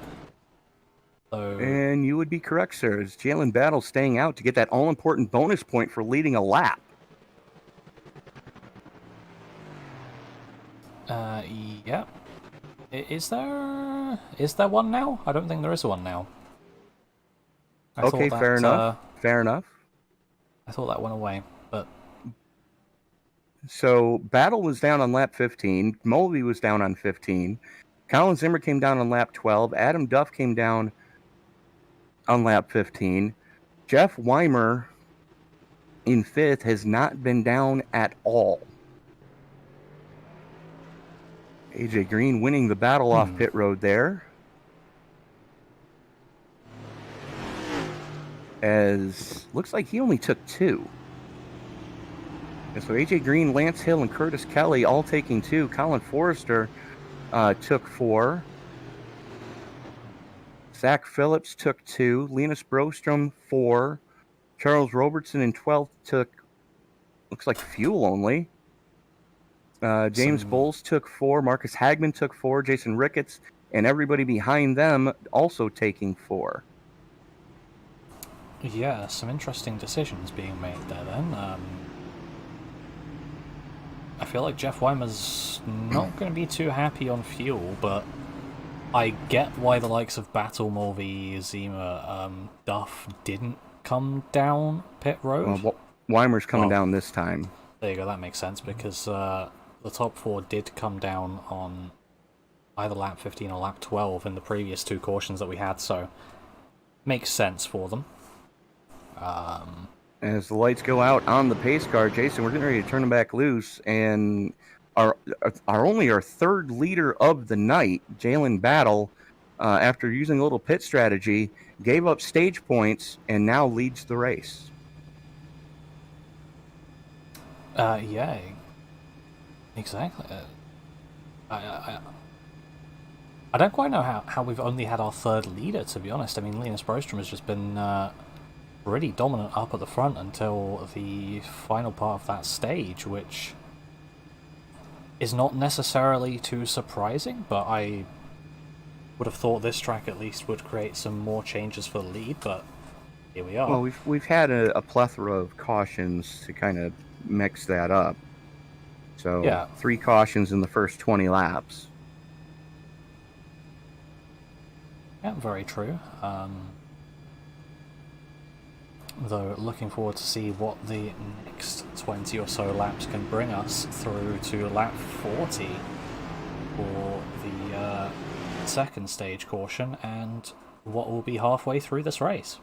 So... And you would be correct, sir. Is Jalen Battle staying out to get that all-important bonus point for leading a lap? Yeah. Is there one now? I don't think there is one now. Okay, fair enough. Fair enough. I thought that went away, but... So, Battle was down on lap 15. Mulvey was down on 15. Colin Zimmer came down on lap 12. Adam Duff came down on lap 15. Jeff Weimer in 5th has not been down at all. AJ Green winning the battle off pit road there. As looks like he only took 2. And so AJ Green, Lance Hill, and Curtis Kelly all taking 2. Colin Forrester took 4. Zach Phillips took 2. Linus Brostrom, 4. Charles Robertson in 12th took looks like fuel only. James Some, Bowles took 4, Marcus Hagman took 4, Jason Ricketts, and everybody behind them also taking 4. yeah, some interesting decisions being made there then. I feel like Jeff Weimer's not going to be too happy on fuel, but I get why the likes of Battle, Mulvey, Zima, Duff didn't come down pit road. Weimer's coming down this time. There you go, that makes sense, because the top 4 did come down on either lap 15 or lap 12 in the previous 2 cautions that we had, so makes sense for them. As the lights go out on the pace car, Jason, we're getting ready to turn them back loose, and our third leader of the night, Jalen Battle, after using a little pit strategy, gave up stage points and now leads the race. Yeah, exactly. I don't quite know how we've only had our third leader, to be honest. I mean, Linus Brostrom has just been really dominant up at the front until the final part of that stage, which is not necessarily too surprising, but I would have thought this track at least would create some more changes for the lead, but here we are. Well, we've had a plethora of cautions to kind of mix that up. So yeah. 3 cautions in the first 20 laps. Yeah, very true. Though looking forward to see what the next 20 or so laps can bring us through to lap 40 for the second stage caution and what will be halfway through this race.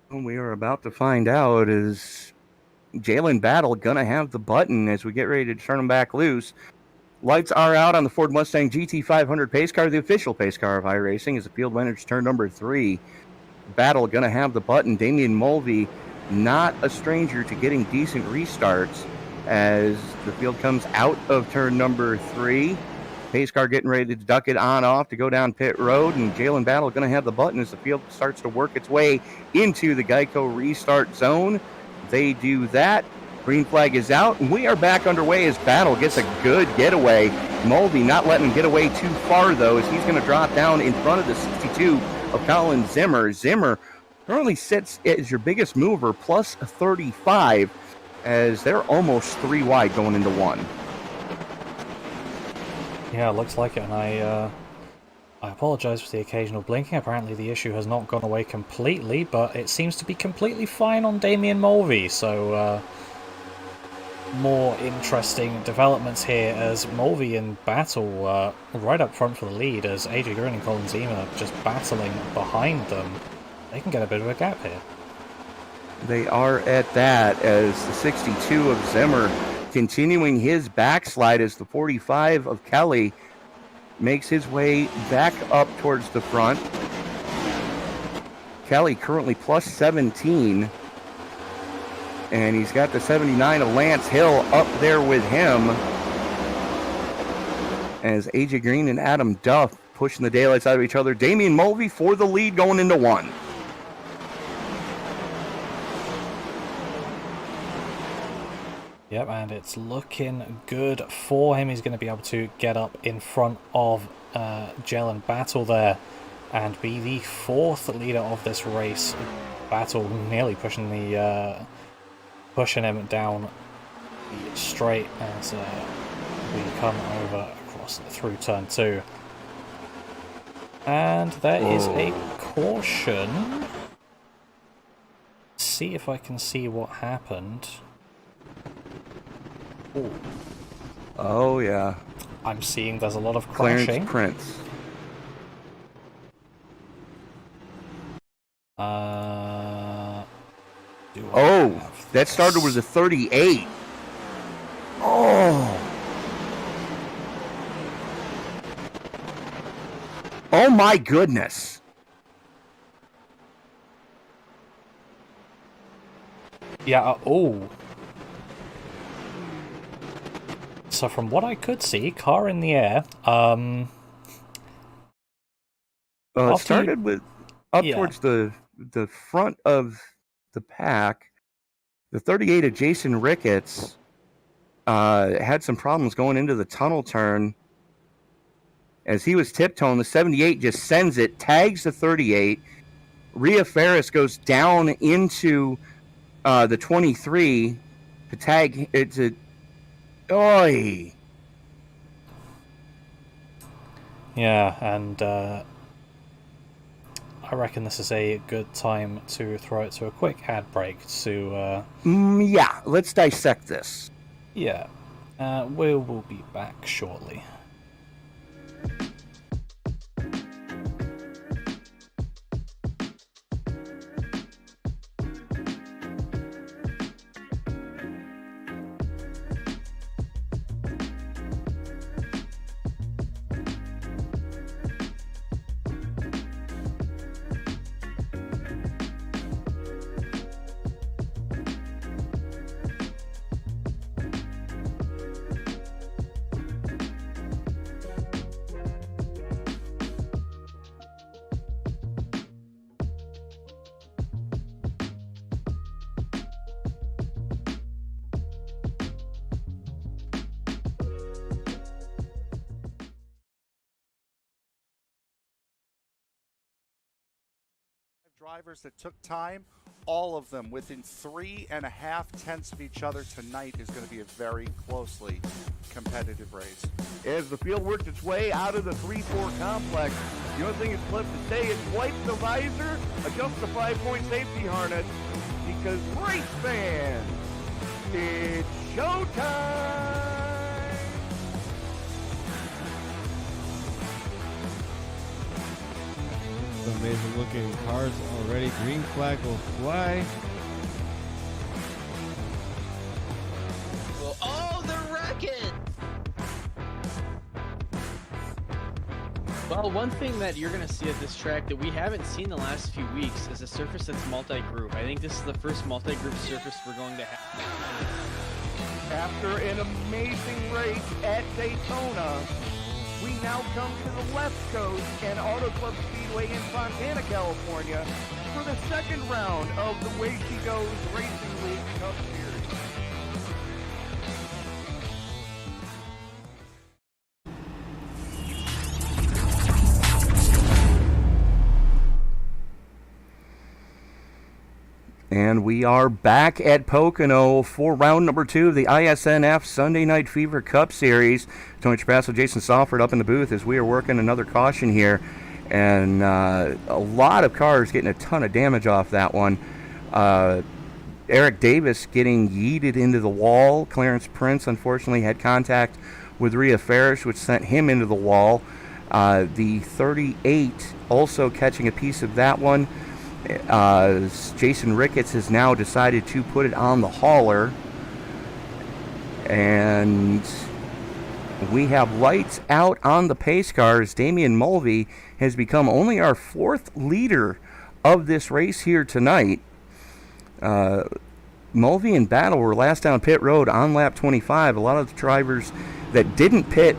What we are about to find out is Jalen Battle gonna have the button as we get ready to turn him back loose. Lights are out on the Ford Mustang GT500 pace car, the official pace car of iRacing, as the field enters turn number 3. Battle gonna have the button. Damian Mulvey, not a stranger to getting decent restarts as the field comes out of turn number 3. Pace car getting ready to duck it on off to go down pit road, and Jalen Battle gonna have the button as the field starts to work its way into the Geico restart zone. They do that. Green flag is out, and we are back underway as Battle gets a good getaway. Mulvey not letting him get away too far, though, as he's going to drop down in front of the 62 of Colin Zimmer. Zimmer currently sits as your biggest mover, plus 35, as they're almost 3 wide going into 1. Yeah, it looks like it, and I apologise for the occasional blinking. Apparently the issue has not gone away completely, but it seems to be completely fine on Damian Mulvey, so more interesting developments here as Mulvey and Battle right up front for the lead, as AJ Green and Colin Zima just battling behind them. They can get a bit of a gap here. They are at that, as the 62 of Zimmer continuing his backslide as the 45 of Kelly makes his way back up towards the front. Kelly currently plus 17. And he's got the 79 of Lance Hill up there with him, as AJ Green and Adam Duff pushing the daylights out of each other. Damian Mulvey for the lead going into 1. Yep, and it's looking good for him. He's going to be able to get up in front of Jalen Battle there and be the 4th leader of this race. Battle nearly pushing him down the straight as we come over across through turn 2. And there is a caution. See if I can see what happened. Ooh. Oh, yeah. I'm seeing there's a lot of crashing. Clarence Prince. That started with a 38. Oh. Oh, my goodness. Yeah, oh. So from what I could see, car in the air, it started with up towards the front of the pack, The 38 of Jason Ricketts had some problems going into the tunnel turn. As he was tiptoeing, the 78 just sends it, tags the 38. Rhea Ferris goes down into the 23 to tag it to... Oy! Yeah, and I reckon this is a good time to throw it to a quick ad break to... yeah, let's dissect this. Yeah, we'll be back shortly. Drivers that took time, all of them within 3.5 tenths of each other tonight is going to be a very closely competitive race. As the field works its way out of the 3-4 complex, the only thing that's left to say is wipe the visor, adjust the 5-point safety harness, because race fans, it's showtime! Amazing looking cars already. Green flag will fly. Oh, the wreck-it! Well, one thing that you're going to see at this track that we haven't seen the last few weeks is a surface that's multi-group. I think this is the first multi-group surface we're going to have. After an amazing race at Daytona, we now come to the West Coast and Auto Club Speedway in Fontana, California for the second round of the Way She Goes Racing League Cup Series. And we are back at Pocono for round number 2 of the iSNF Sunday Night Fever Cup Series. Tony Trapasso, Jason Salford up in the booth as we are working another caution here. And a lot of cars getting a ton of damage off that one. Eric Davis getting yeeted into the wall. Clarence Prince, unfortunately, had contact with Rhea Ferris, which sent him into the wall. The 38 also catching a piece of that one. Jason Ricketts has now decided to put it on the hauler, and we have lights out on the pace cars. Damian Mulvey has become only our 4th leader of this race here tonight. Mulvey and Battle were last down pit road on lap 25. A lot of the drivers that didn't pit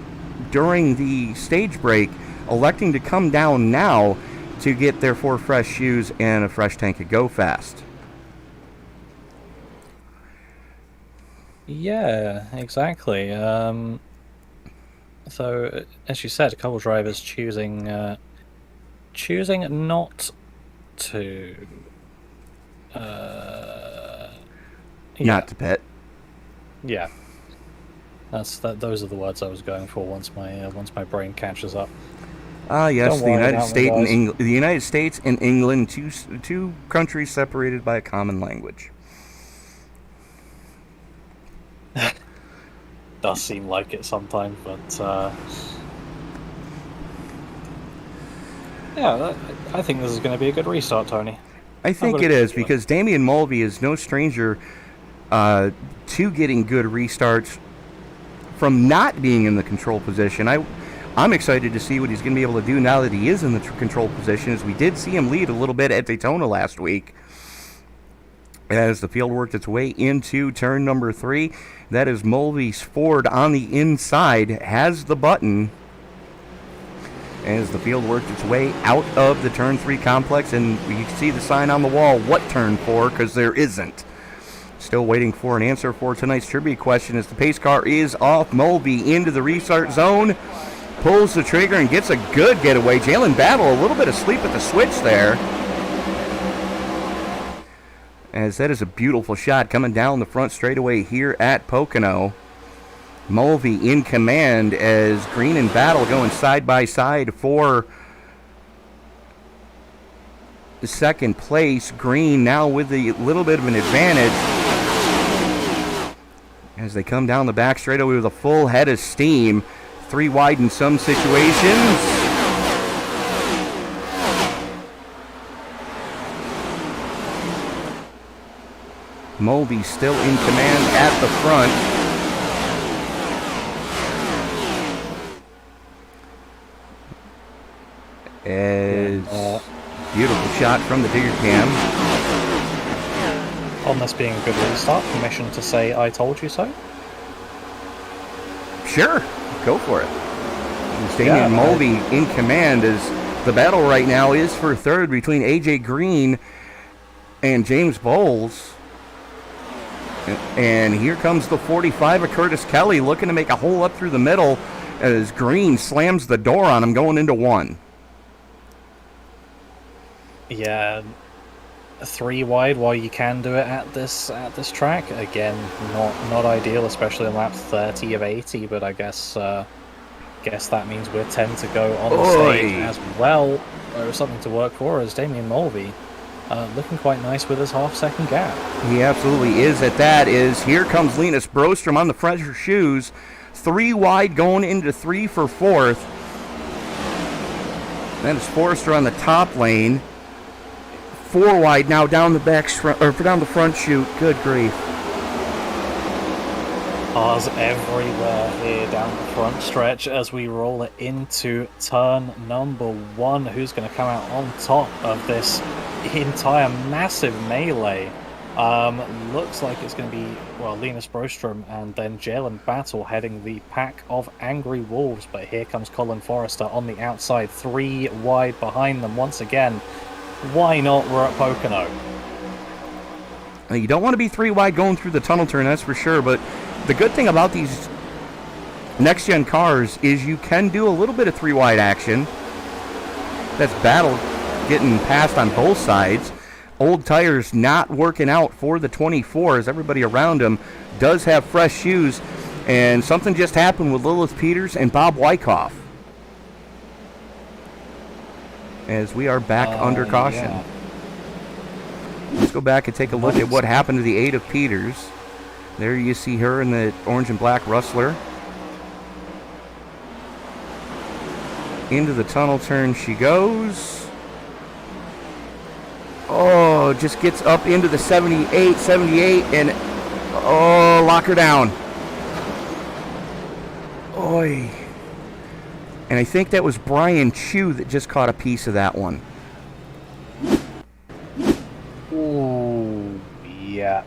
during the stage break electing to come down now to get their 4 fresh shoes and a fresh tank of Go Fast. Yeah, exactly. So, as you said, a couple of drivers choosing not to Not to pit. Yeah, those are the words I was going for. Once my brain catches up. Yes, the United States and England, two countries separated by a common language. Does seem like it sometimes, but yeah, I think this is going to be a good restart, Tony. I think it is, because Damian Mulvey is no stranger to getting good restarts from not being in the control position. I'm excited to see what he's going to be able to do now that he is in the control position, as we did see him lead a little bit at Daytona last week. As the field worked its way into turn number 3, that is Mulvey's Ford on the inside, has the button. As the field worked its way out of the turn 3 complex, and you see the sign on the wall, what turn 4, because there isn't. Still waiting for an answer for tonight's trivia question as the pace car is off. Mulvey into the restart zone. Pulls the trigger and gets a good getaway. Jalen Battle, a little bit asleep at the switch there. As that is a beautiful shot coming down the front straightaway here at Pocono. Mulvey in command as Green and Battle going side by side for the second place. Green now with a little bit of an advantage as they come down the back straightaway with a full head of steam. 3 wide in some situations. Mulvey still in command at the front. As beautiful shot from the digger cam. On this being a good restart, permission to say I told you so? Sure, go for it. It's Damian Mulvey in command as the battle right now is for third between AJ Green and James Bowles. And here comes the 45 of Curtis Kelly looking to make a hole up through the middle as Green slams the door on him going into 1. Yeah, 3 wide while you can do it at this track. Again, not ideal, especially on lap 30 of 80. But I guess that means we're 10 to go on the stage as well. There's something to work for as Damian Mulvey looking quite nice with his half-second gap. He absolutely is at that. Here comes Linus Brostrom on the fresher shoes. 3 wide going into 3 for 4th. That is Forrester on the top lane. 4 wide now down the down the front chute. Good grief. Cars everywhere here down the front stretch as we roll it into turn number 1. Who's going to come out on top of this entire massive melee? Looks like it's going to be, well, Linus Brostrom and then Jalen Battle heading the pack of Angry Wolves. But here comes Colin Forrester on the outside. 3 wide behind them once again. Why not? We're at Pocono. You don't want to be 3 wide going through the tunnel turn, that's for sure. But the good thing about these next-gen cars is you can do a little bit of 3 wide action. That's Battle getting passed on both sides. Old tires not working out for the 24 as everybody around him does have fresh shoes. And something just happened with Lilith Peters and Bob Wyckoff. As we are back under caution. Yeah. Let's go back and take a look at what happened to the 8 of Peters. There you see her in the orange and black Rustler. Into the tunnel turn she goes. Oh, just gets up into the 78, and lock her down. Oy. And I think that was Brian Chu that just caught a piece of that one. Ooh, yeah.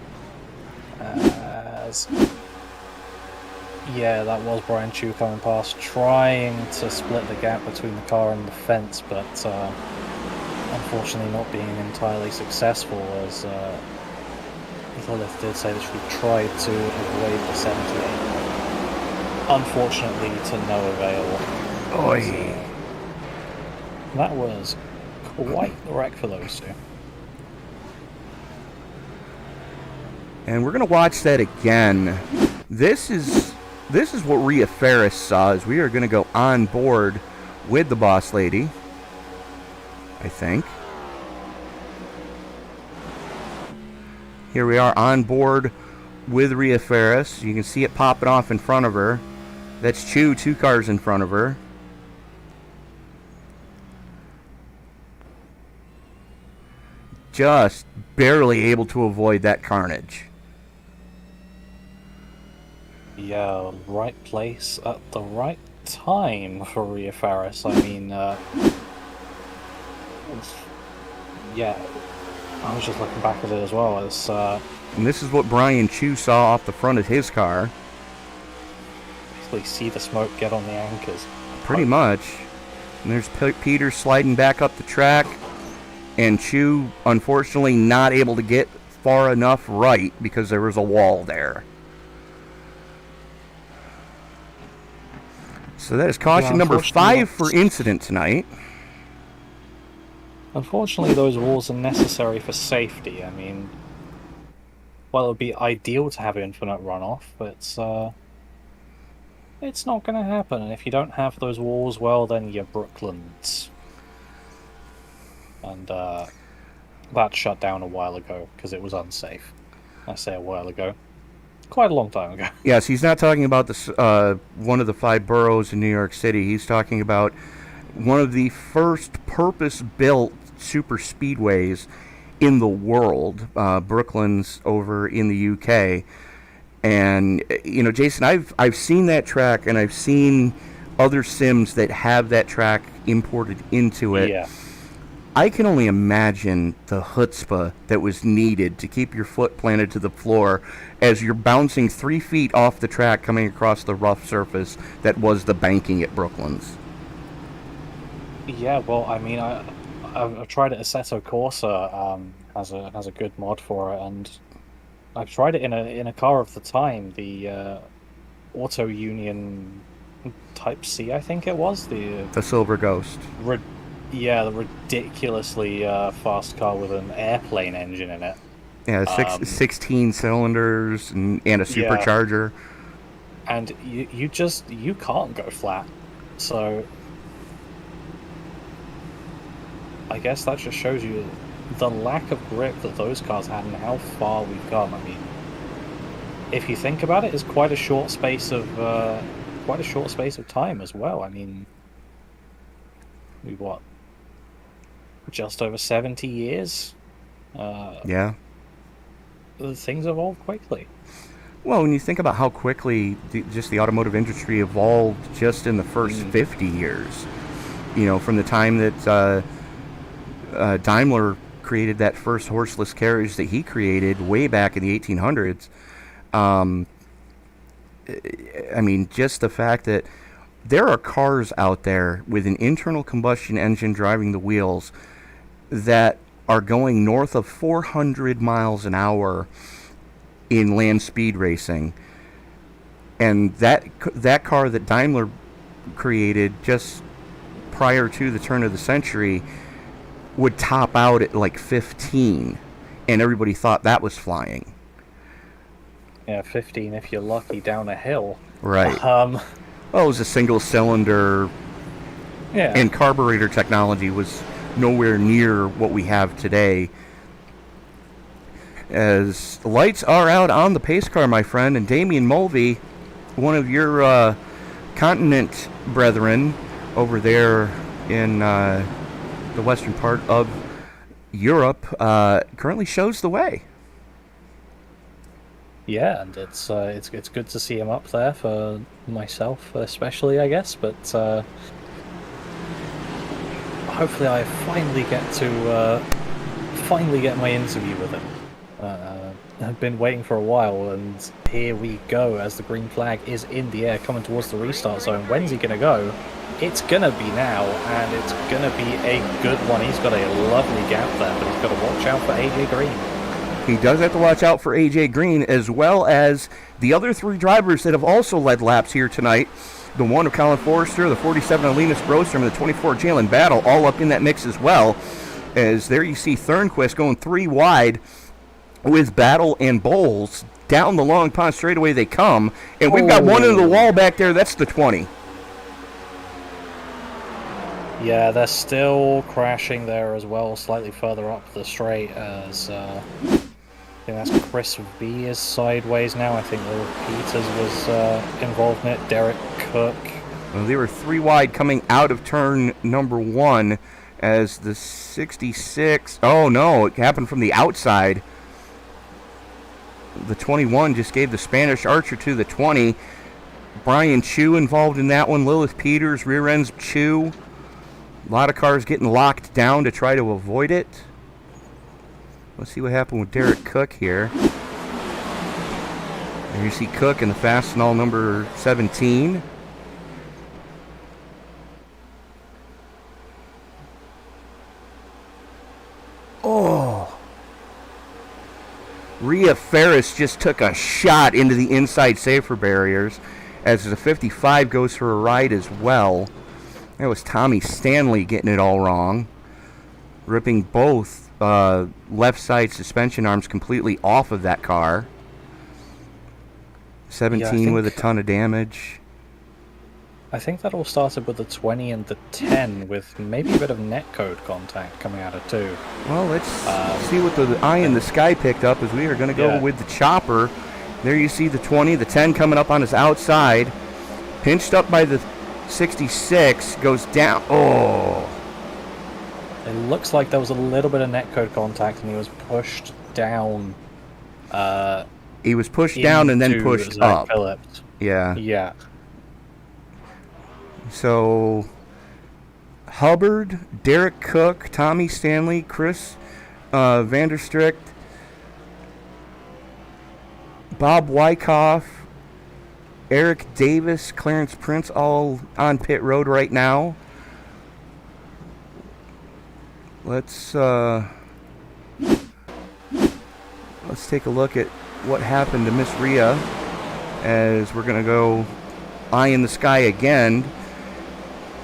Yeah, that was Brian Chu coming past, trying to split the gap between the car and the fence, but unfortunately not being entirely successful, as Lilith did say that she tried to avoid the 78. Unfortunately, to no avail. Oy. That was quite the wreck for those two. And we're going to watch that again. This is what Rhea Ferris saw, as we are going to go on board with the boss lady, I think. Here we are on board with Rhea Ferris. You can see it popping off in front of her. That's Chu, 2 cars in front of her. Just barely able to avoid that carnage. Yeah, right place at the right time for Rhea Ferris. I mean, yeah, I was just looking back at it as well. As and this is what Brian Chu saw off the front of his car. Basically, see the smoke get on the anchors. Pretty much. And there's Peter sliding back up the track, and Chu, unfortunately, not able to get far enough right because there was a wall there. So that is caution number 5 for incident tonight. Unfortunately, those walls are necessary for safety. I mean, well, it would be ideal to have infinite runoff, but it's not going to happen. And if you don't have those walls, well, then you're Brooklands. And that shut down a while ago because it was unsafe. I say a while ago. Quite a long time ago. Yes, he's not talking about this one of the 5 boroughs in New York City. He's talking about one of the first purpose-built super speedways in the world, Brooklands over in the UK. And you know, Jason, I've seen that track, and I've seen other sims that have that track imported into it. Yeah. I can only imagine the chutzpah that was needed to keep your foot planted to the floor as you're bouncing 3 feet off the track coming across the rough surface that was the banking at Brooklands. Yeah, well, I mean, I've tried it. Assetto Corsa has a good mod for it, and I've tried it in a car of the time, the Auto Union Type C, I think it was, the Silver Ghost. Yeah, the ridiculously fast car with an airplane engine in it. Yeah, 16 cylinders and a supercharger. Yeah. And you can't go flat. So I guess that just shows you the lack of grip that those cars had and how far we've come. I mean, if you think about it, it's quite a short space of time as well. I mean, just over 70 years. Yeah. Things evolve quickly. Well, when you think about how quickly just the automotive industry evolved just in the first 50 years, you know, from the time that Daimler created that first horseless carriage that he created way back in the 1800s. I mean, just the fact that there are cars out there with an internal combustion engine driving the wheels that are going north of 400 miles an hour in land speed racing. And that car that Daimler created just prior to the turn of the century would top out at like 15, and everybody thought that was flying. Yeah, 15 if you're lucky down a hill. Right. Well, it was a single cylinder, and carburetor technology was nowhere near what we have today. As the lights are out on the pace car, my friend, and Damian Mulvey, one of your continent brethren over there in the western part of Europe, currently shows the way. Yeah, and it's good to see him up there for myself, especially, I guess. But hopefully, I finally get my interview with him. I've been waiting for a while, and here we go as the green flag is in the air, coming towards the restart zone. When's he gonna go? It's gonna be now, and it's gonna be a good one. He's got a lovely gap there, but he's got to watch out for AJ Green. He does have to watch out for AJ Green, as well as the other 3 drivers that have also led laps here tonight. The 1 of Colin Forrester, the 47 of Linus Brostrom, and the 24 of Jalen Battle, all up in that mix as well. As there you see Thornquist going 3 wide with Battle and Bowles. Down the Long Pond straightaway they come. And we've got one in the wall back there. That's the 20. Yeah, they're still crashing there as well, slightly further up the straight as... I think that's Chris V is sideways now. I think Will Peters was involved in it. Derek Cook. Well, they were 3 wide coming out of turn number 1 as the 66... Oh, no, it happened from the outside. The 21 just gave the Spanish Archer to the 20. Brian Chu involved in that one. Lilith Peters, rear ends Chu. A lot of cars getting locked down to try to avoid it. Let's see what happened with Derek Cook here. And you see Cook in the Fastenal number 17. Oh. Rhea Ferris just took a shot into the inside safer barriers as the 55 goes for a ride as well. That was Tommy Stanley getting it all wrong, ripping both left side suspension arms completely off of that car. 17 with a ton of damage. I think that all started with the 20 and the 10, with maybe a bit of netcode contact coming out of 2. Well, let's see what the eye in the sky picked up, as we are going to go with the chopper. There you see the 20, the 10 coming up on his outside. Pinched up by the 66, goes down. Oh! It looks like there was a little bit of netcode contact, and he was pushed down. He was pushed down and then pushed Zach up. Phillips. Yeah. Yeah. So, Hubbard, Derek Cook, Tommy Stanley, Chris Vanderstricht, Bob Wyckoff, Eric Davis, Clarence Prince, all on pit road right now. Let's take a look at what happened to Miss Rhea, as we're going to go eye in the sky again.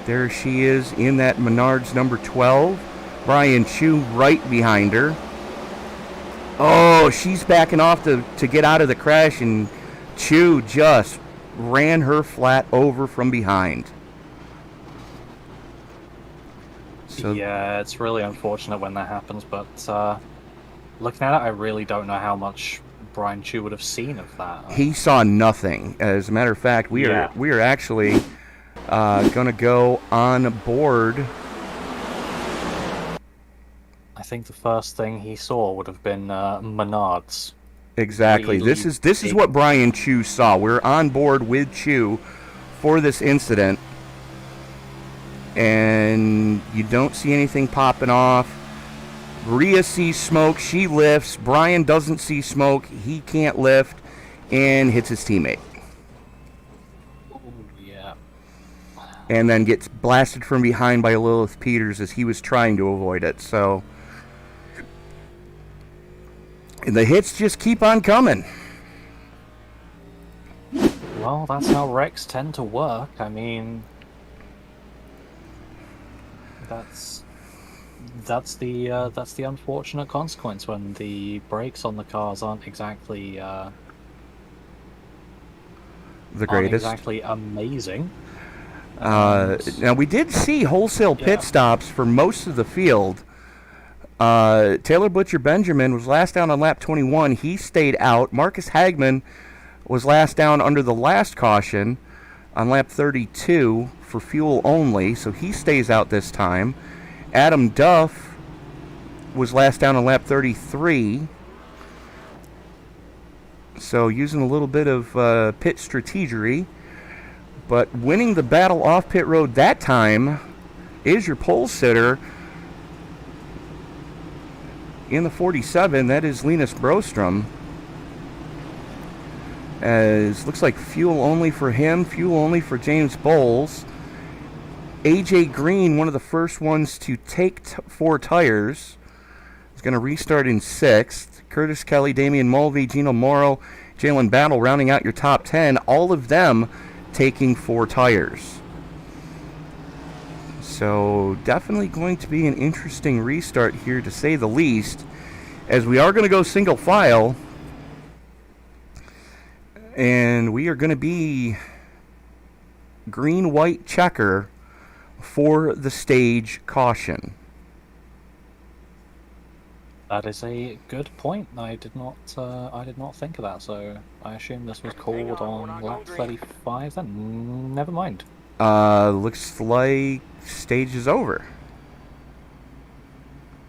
There she is in that Menards number 12. Brian Chu right behind her. Oh, she's backing off to get out of the crash, and Chu just ran her flat over from behind. So yeah, it's really unfortunate when that happens, but looking at it, I really don't know how much Brian Chu would have seen of that. he saw nothing. As a matter of fact, we are actually going to go on board. I think the first thing he saw would have been Menards. Exactly. Really This is what Brian Chu saw. We're on board with Chu for this incident, and you don't see anything popping off. Rhea sees smoke, she lifts. Brian doesn't see smoke, he can't lift, and hits his teammate. Yeah. And then gets blasted from behind by Lilith Peters as he was trying to avoid it. So the hits just keep on coming. Well, that's how wrecks tend to work. I mean, that's the unfortunate consequence when the brakes on the cars aren't exactly The greatest. aren't exactly amazing. Now, we did see wholesale pit stops for most of the field. Taylor Butcher Benjamin was last down on lap 21. He stayed out. Marcus Hagman was last down under the last caution on lap 32 for fuel only, so he stays out this time. Adam Duff was last down on lap 33. So using a little bit of pit strategery. But winning the battle off pit road that time is your pole sitter in the 47. That is Linus Brostrom. As looks like fuel only for him, fuel only for James Bowles. AJ Green, one of the first ones to take 4 tires, is going to restart in 6th. Curtis Kelly, Damian Mulvey, Gino Morrow, Jalen Battle rounding out your top 10. All of them taking 4 tires. So definitely going to be an interesting restart here, to say the least, as we are going to go single file, and we are going to be green-white checker for the stage caution. That is a good point. I did not think of that. So I assume this was called on lap 35. Then never mind. Looks like stage is over.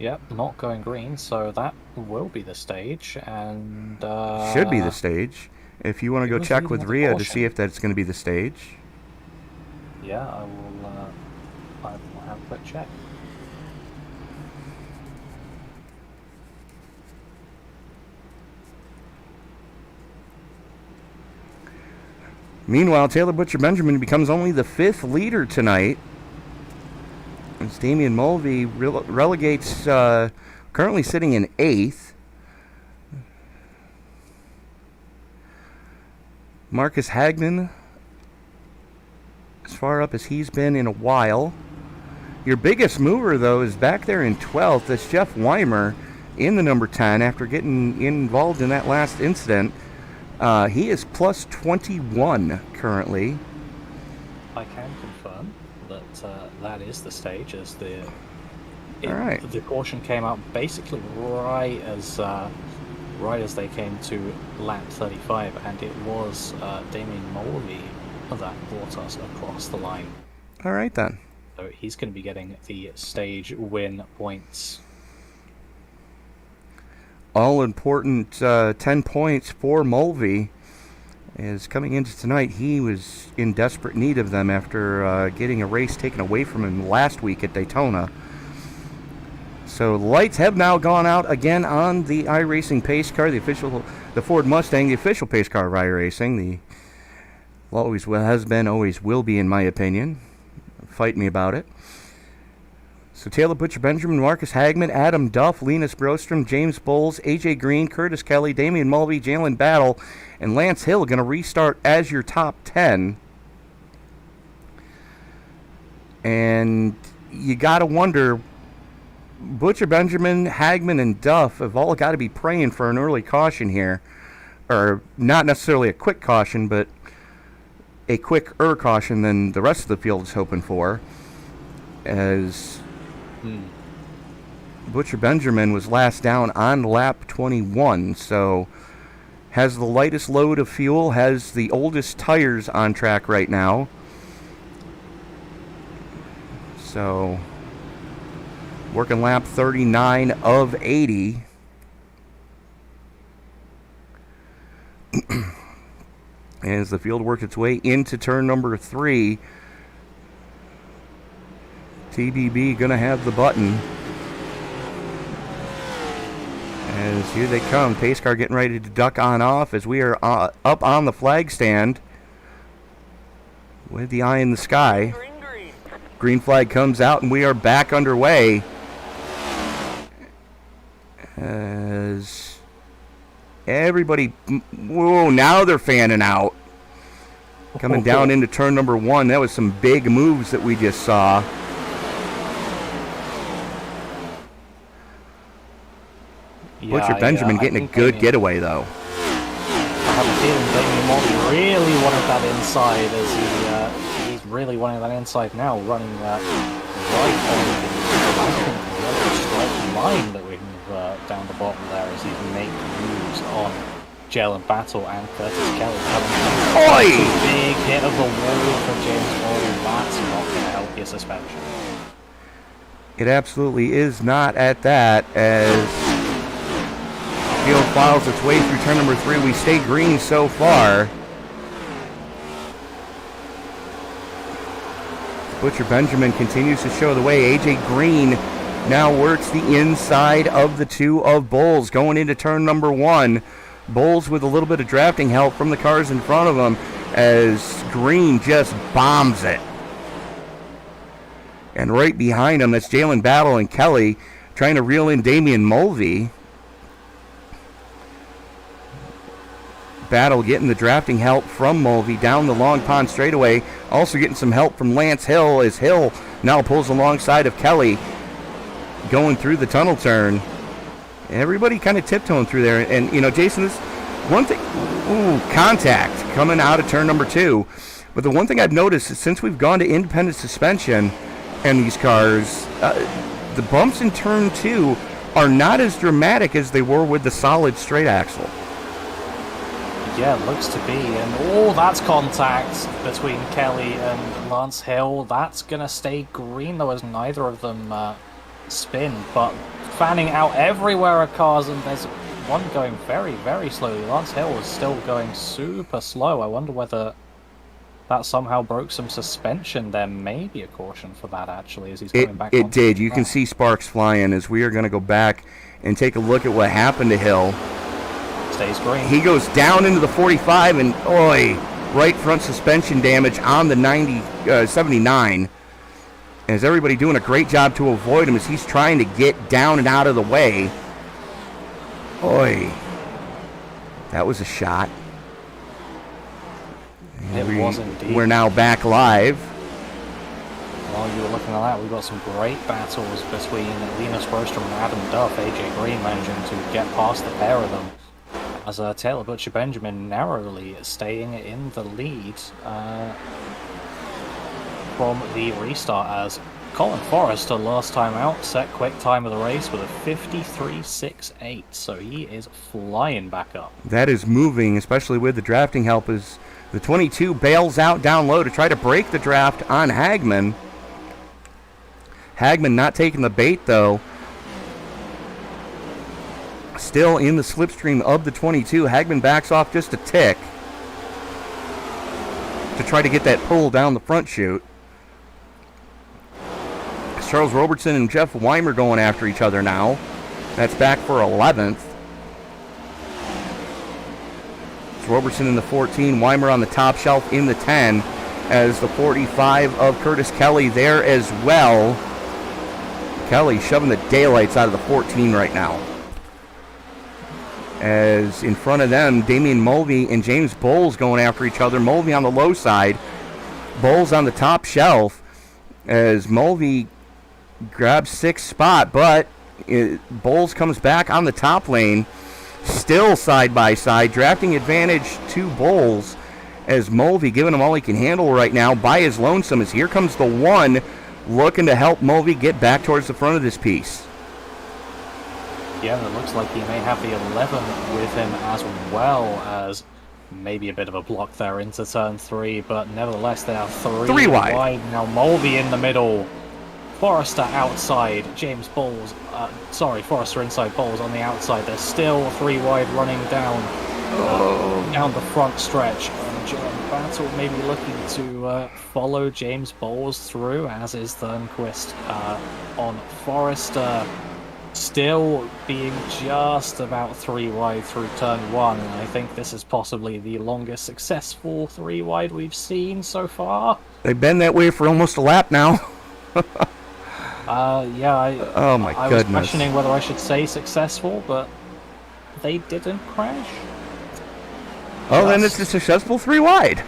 Yep, not going green. So that will be the stage, and should be the stage. If you want to go check with Rhea to caution. see if that's going to be the stage. Yeah, I will. I will have a quick check. Meanwhile, Taylor Butcher Benjamin becomes only the 5th leader tonight, as Damian Mulvey relegates, currently sitting in 8th. Marcus Hagman, as far up as he's been in a while. Your biggest mover, though, is back there in 12th. That's Jeff Weimer in the number 10 after getting involved in that last incident. He is plus 21 currently. I can confirm that that is the stage, as the caution came out basically right as they came to lap 35, and it was Damien Morley that brought us across the line. All right, then. So he's going to be getting the stage win points. All important 10 points for Mulvey. Is coming into tonight, he was in desperate need of them after getting a race taken away from him last week at Daytona. So the lights have now gone out again on the iRacing pace car, the Ford Mustang, the official pace car of iRacing. Always has been, always will be, in my opinion. Fight me about it. So Taylor Butcher Benjamin, Marcus Hagman, Adam Duff, Linus Brostrom, James Bowles, AJ Green, Curtis Kelly, Damian Mulvey, Jalen Battle, and Lance Hill going to restart as your top 10. And you got to wonder, Butcher Benjamin, Hagman, and Duff have all got to be praying for an early caution here. Or not necessarily a quick caution, but a quicker caution than the rest of the field is hoping for. As Butcher Benjamin was last down on lap 21, so has the lightest load of fuel, has the oldest tires on track right now. So working lap 39 of 80. As the field works its way into turn number 3, TBB going to have the button. As here they come. Pace car getting ready to duck on off as we are up on the flag stand with the eye in the sky. Green flag comes out and we are back underway. As everybody, whoa, now they're fanning out. Coming down into turn number 1. That was some big moves that we just saw. Yeah, Butcher Benjamin getting a good getaway, though. I have a feeling Damien Mulvey really wanted that inside, as he's really wanting that inside now, running right on the straight line that we have down the bottom there, as he's making moves on Jalen Battle and Curtis Kelly. Oi! Big hit of the wall for James Mulvey. That's not going to help your suspension. It absolutely is not at that, as field files its way through turn number 3. We stay green so far. Butcher Benjamin continues to show the way. AJ Green now works the inside of the 2 of Bowles going into turn number 1. Bowles with a little bit of drafting help from the cars in front of him, as Green just bombs it. And right behind him, that's Jalen Battle and Kelly trying to reel in Damien Mulvey. Battle getting the drafting help from Mulvey down the Long Pond straightaway. Also getting some help from Lance Hill, as Hill now pulls alongside of Kelly going through the tunnel turn. Everybody kind of tiptoeing through there. And, you know, Jason, this one thing, contact coming out of turn number 2. But the one thing I've noticed is since we've gone to independent suspension and these cars, the bumps in turn 2 are not as dramatic as they were with the solid straight axle. Yeah, it looks to be. And that's contact between Kelly and Lance Hill. That's going to stay green, though, as neither of them spin. But fanning out everywhere are cars, and there's one going very, very slowly. Lance Hill is still going super slow. I wonder whether that somehow broke some suspension. There may be a caution for that, actually, as he's coming back. It did. You can see sparks flying, as we are going to go back and take a look at what happened to Hill. Stays green. He goes down into the 45, and right front suspension damage on the 79. As everybody doing a great job to avoid him as he's trying to get down and out of the way. That was a shot. It was indeed. We're now back live. While you were looking at that, we've got some great battles between Linus Brostrom and Adam Duff. AJ Green managing to get past the pair of them, as Taylor Butcher Benjamin narrowly staying in the lead from the restart, as Colin Forrester last time out set quick time of the race with a 53.68, so he is flying back up. That is moving, especially with the drafting help, as the 22 bails out down low to try to break the draft on Hagman. Hagman not taking the bait, though. Still in the slipstream of the 22. Hagman backs off just a tick to try to get that pull down the front chute. It's Charles Robertson and Jeff Weimer going after each other now. That's back for 11th. It's Robertson in the 14, Weimer on the top shelf in the 10, as the 45 of Curtis Kelly there as well. Kelly shoving the daylights out of the 14 right now. As in front of them, Damian Mulvey and James Bowles going after each other. Mulvey on the low side, Bowles on the top shelf, as Mulvey grabs 6th spot, but Bowles comes back on the top lane, still side by side, drafting advantage to Bowles, as Mulvey giving him all he can handle right now by his lonesome, as here comes the 1 looking to help Mulvey get back towards the front of this piece. Yeah, it looks like he may have the 11 with him as well, as maybe a bit of a block there into turn 3, but nevertheless they are 3 wide. Now Mulvey in the middle, Forrester outside, James Bowles, Forrester inside, Bowles on the outside. They're still 3 wide running down down the front stretch. Battle maybe looking to follow James Bowles through, as is Thornquist on Forrester. Still being just about 3 wide through turn 1, and I think this is possibly the longest successful 3 wide we've seen so far. They've been that way for almost a lap now. Yeah, I was questioning whether I should say successful, but they didn't crash. Oh, then it's a successful 3 wide.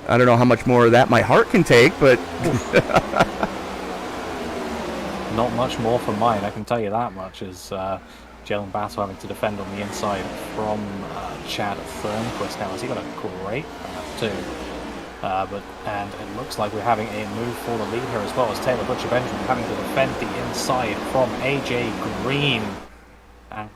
I don't know how much more of that my heart can take, but not much more for mine, I can tell you that much, as Jalen Battle having to defend on the inside from Chad Thornquist now, as he got a great path too. And it looks like we're having a move for the lead here as well, as Taylor Butcher Benjamin having to defend the inside from AJ Green. And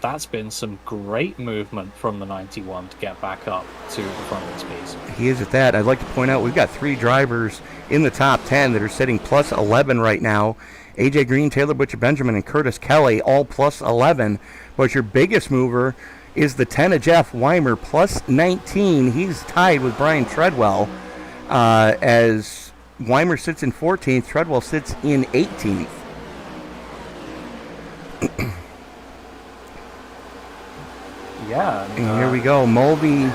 that's been some great movement from the 91 to get back up to the front of this piece. He is at that. I'd like to point out we've got 3 drivers in the top 10 that are sitting plus 11 right now. AJ Green, Taylor Butcher Benjamin, and Curtis Kelly all plus 11. But your biggest mover is the 10 of Jeff Weimer, plus 19. He's tied with Brian Treadwell, as Weimer sits in 14th, Treadwell sits in 18th. Yeah. And here we go. Mulvey and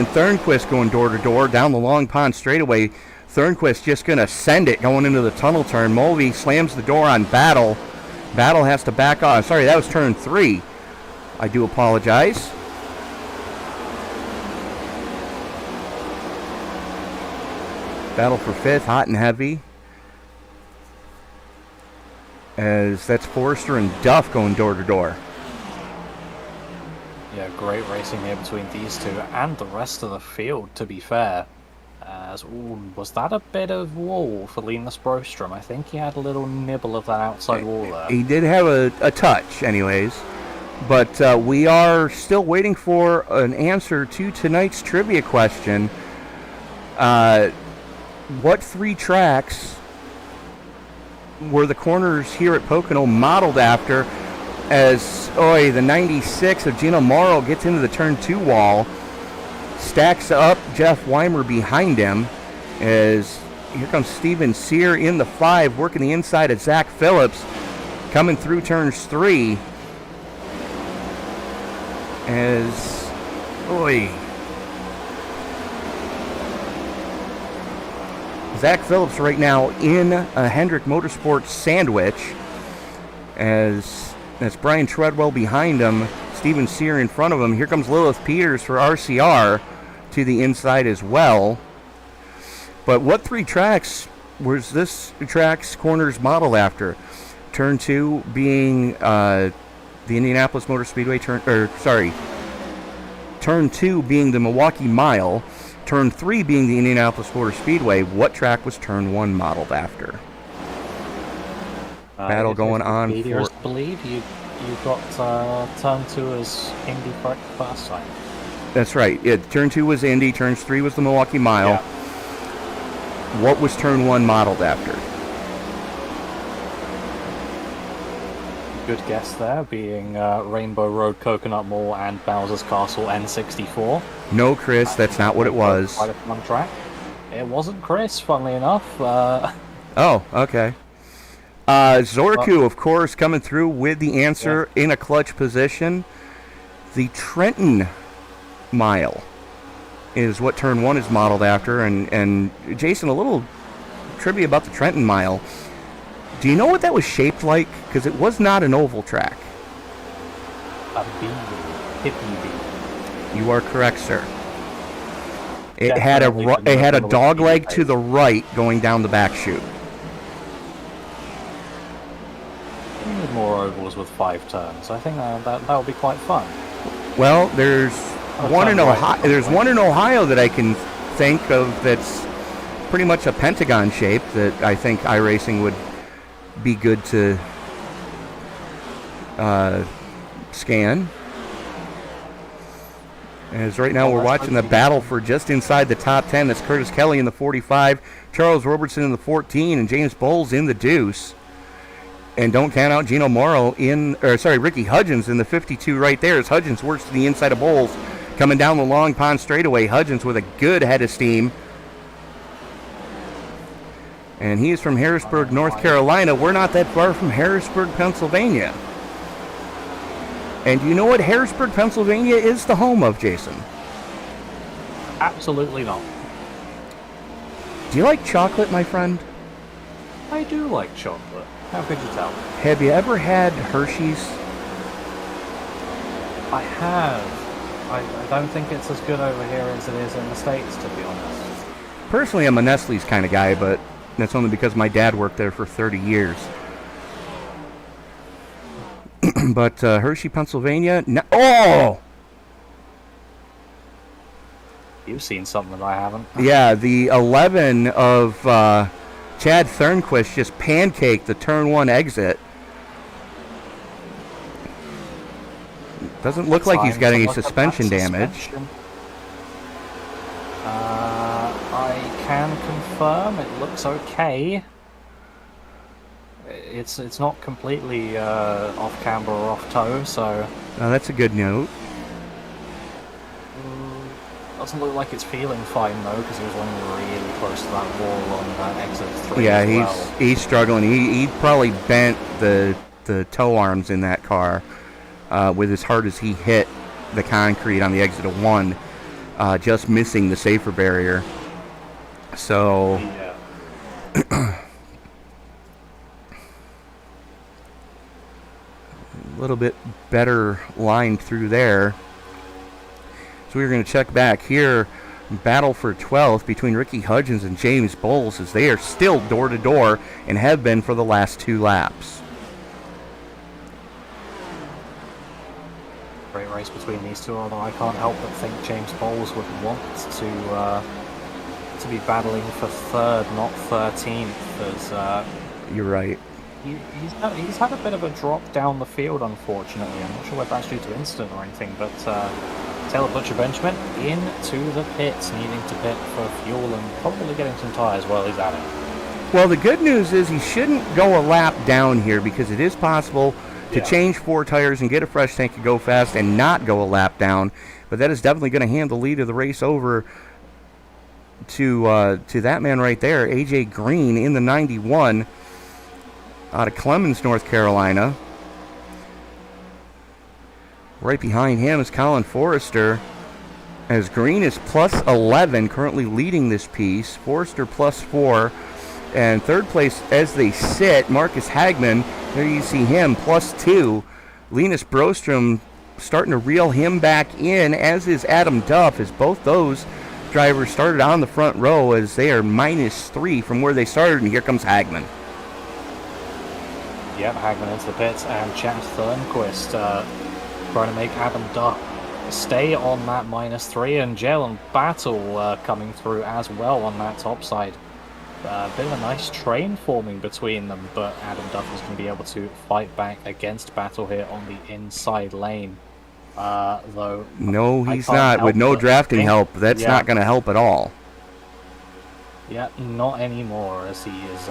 Thornquist going door to door down the Long Pond straightaway. Thornquist just going to send it going into the tunnel turn. Mulvey slams the door on Battle. Battle has to back off. Sorry, that was turn 3. I do apologize. Battle for 5th, hot and heavy. As that's Forrester and Duff going door to door. Yeah, great racing here between these two and the rest of the field, to be fair. As, was that a bit of wall for Linus Brostrom? I think he had a little nibble of that outside wall there. He did have a touch, anyways. But we are still waiting for an answer to tonight's trivia question. What 3 tracks were the corners here at Pocono modeled after? As the 96 of Gino Morrow gets into the turn 2 wall, stacks up Jeff Weimer behind him, as here comes Steven Sear in the 5, working the inside of Zach Phillips, coming through turns 3. As Zach Phillips right now in a Hendrick Motorsports sandwich, as that's Brian Treadwell behind him, Steven Sear in front of him. Here comes Lilith Peters for RCR. to the inside as well. But what 3 tracks was this track's corners modeled after? Turn 2 being the Indianapolis Motor Speedway turn 2 being the Milwaukee Mile, turn 3 being the Indianapolis Motor Speedway. What track was turn 1 modeled after? Battle going on for... I believe you got turn 2 as Indy for first time. That's right. Yeah, turn 2 was Indy, turn 3 was the Milwaukee Mile. Yeah. What was turn 1 modeled after? Good guess there, being Rainbow Road, Coconut Mall, and Bowser's Castle N64. No, Chris, that's not what it was. Quite a fun track. It wasn't Chris, funnily enough. Oh, okay. Zorku, of course, coming through with the answer in a clutch position. The Trenton Mile is what turn 1 is modeled after. And Jason, a little trivia about the Trenton Mile. Do you know what that was shaped like? Because it was not an oval track. A B. Hippie B. You are correct, sir. It had a dog leg to the right going down the back chute. We need more ovals with 5 turns. I think that would be quite fun. Well, there's one in Ohio. There's one in Ohio that I can think of that's pretty much a pentagon shape that I think iRacing would be good to scan. As right now we're watching the battle for just inside the top 10. That's Curtis Kelly in the 45, Charles Robertson in the 14, and James Bowles in the deuce. And don't count out Gino Morrow Ricky Hudgens in the 52 right there as Hudgens works to the inside of Bowles. Coming down the Long Pond straightaway, Hudgens with a good head of steam. And he is from Harrisburg, North Carolina. We're not that far from Harrisburg, Pennsylvania. And do you know what Harrisburg, Pennsylvania is the home of, Jason? Absolutely not. Do you like chocolate, my friend? I do like chocolate. How could you tell? Have you ever had Hershey's? I have. I don't think it's as good over here as it is in the States, to be honest. Personally, I'm a Nestle's kind of guy, but that's only because my dad worked there for 30 years. But Hershey, Pennsylvania... Oh! You've seen something that I haven't. Yeah, the 11 of Chad Thornquist just pancaked the turn 1 exit. Doesn't look like he's got any suspension damage. I can confirm it looks okay. It's not completely off camber or off toe, so... That's a good note. Doesn't look like it's feeling fine though, because he was running really close to that wall on exit 3. Yeah, as well. he's struggling. He probably bent the toe arms in that car with as hard as he hit the concrete on the exit of 1, just missing the safer barrier. So... Yeah. A little bit better line through there. So we're going to check back here. Battle for 12th between Ricky Hudgens and James Bowles as they are still door to door and have been for the last 2 laps. Great race between these two, although I can't help but think James Bowles would want to be battling for 3rd, not 13th, as You're right. He's had a bit of a drop down the field, unfortunately. I'm not sure whether that's due to incident or anything, but Taylor Butcher Benjamin into the pits, needing to pit for fuel and probably getting some tyres while he's at it. Well, the good news is he shouldn't go a lap down here because it is possible to change 4 tires and get a fresh tank and go fast and not go a lap down. But that is definitely going to hand the lead of the race over to that man right there, AJ Green in the 91. Out of Clemens, North Carolina. Right behind him is Colin Forrester. As Green is plus 11, currently leading this piece. Forrester plus 4. And 3rd place as they sit, Marcus Hagman. There you see him, plus 2. Linus Brostrom starting to reel him back in, as is Adam Duff, as both those drivers started on the front row as they are -3 from where they started, and here comes Hagman. Yep, Hagman into the pits, and Chad Thornquist trying to make Adam Duff stay on that -3, and Jalen Battle coming through as well on that top side. Bit of a nice train forming between them, but Adam Duff is going to be able to fight back against Battle here on the inside lane. Though no, he's not. With no drafting help, that's not going to help at all. Yeah, not anymore, as he is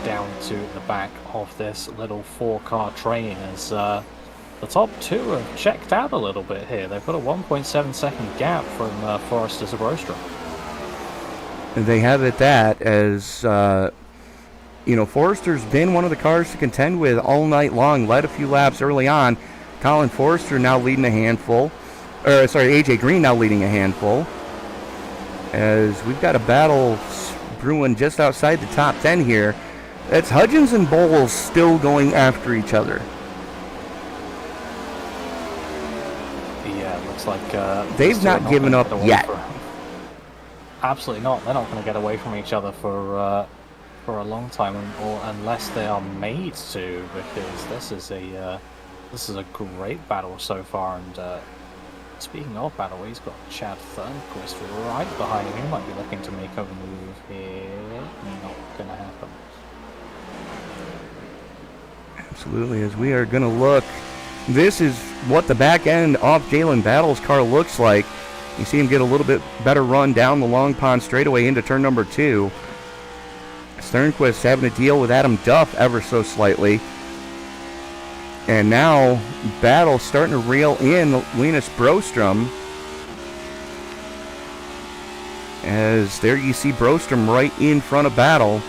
down to the back of this little 4-car train, as the top two have checked out a little bit here. They've got a 1.7 second gap from Forrester to Brostrom. They have it that, as Forrester's been one of the cars to contend with all night long, led a few laps early on. Colin Forrester now leading a handful, AJ Green now leading a handful, as we've got a battle brewing just outside the top 10 here. It's Hudgens and Bowles still going after each other. Yeah, it looks like they've not given up yet. Absolutely not. They're not going to get away from each other for a long time, or unless they are made to, because this is a great battle so far. And speaking of battle, he's got Chad Thornquist right behind him. He might be looking to make a move here. Not going to happen. Absolutely, as we are going to look. This is what the back end of Jalen Battle's car looks like. You see him get a little bit better run down the Long Pond straightaway into turn number 2. Sternquist having to deal with Adam Duff ever so slightly. And now Battle starting to reel in Linus Brostrom. As there you see Brostrom right in front of Battle.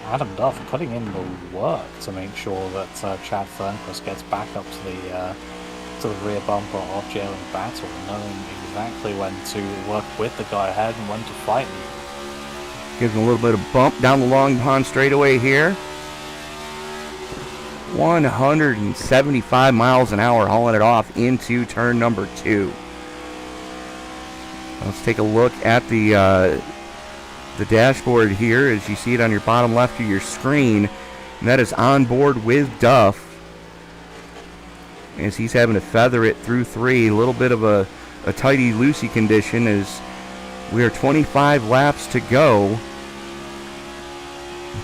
Adam Duff putting in the work to make sure that Chad Thornquist gets back up to the rear bumper of Jalen Battle, knowing exactly when to work with the guy ahead and when to fight him. Gives him a little bit of bump down the Long Pond straightaway here. 175 miles an hour hauling it off into turn number 2. Let's take a look at the dashboard here as you see it on your bottom left of your screen. And that is on board with Duff as he's having to feather it through 3. A little bit of a tighty-loosey condition as we are 25 laps to go.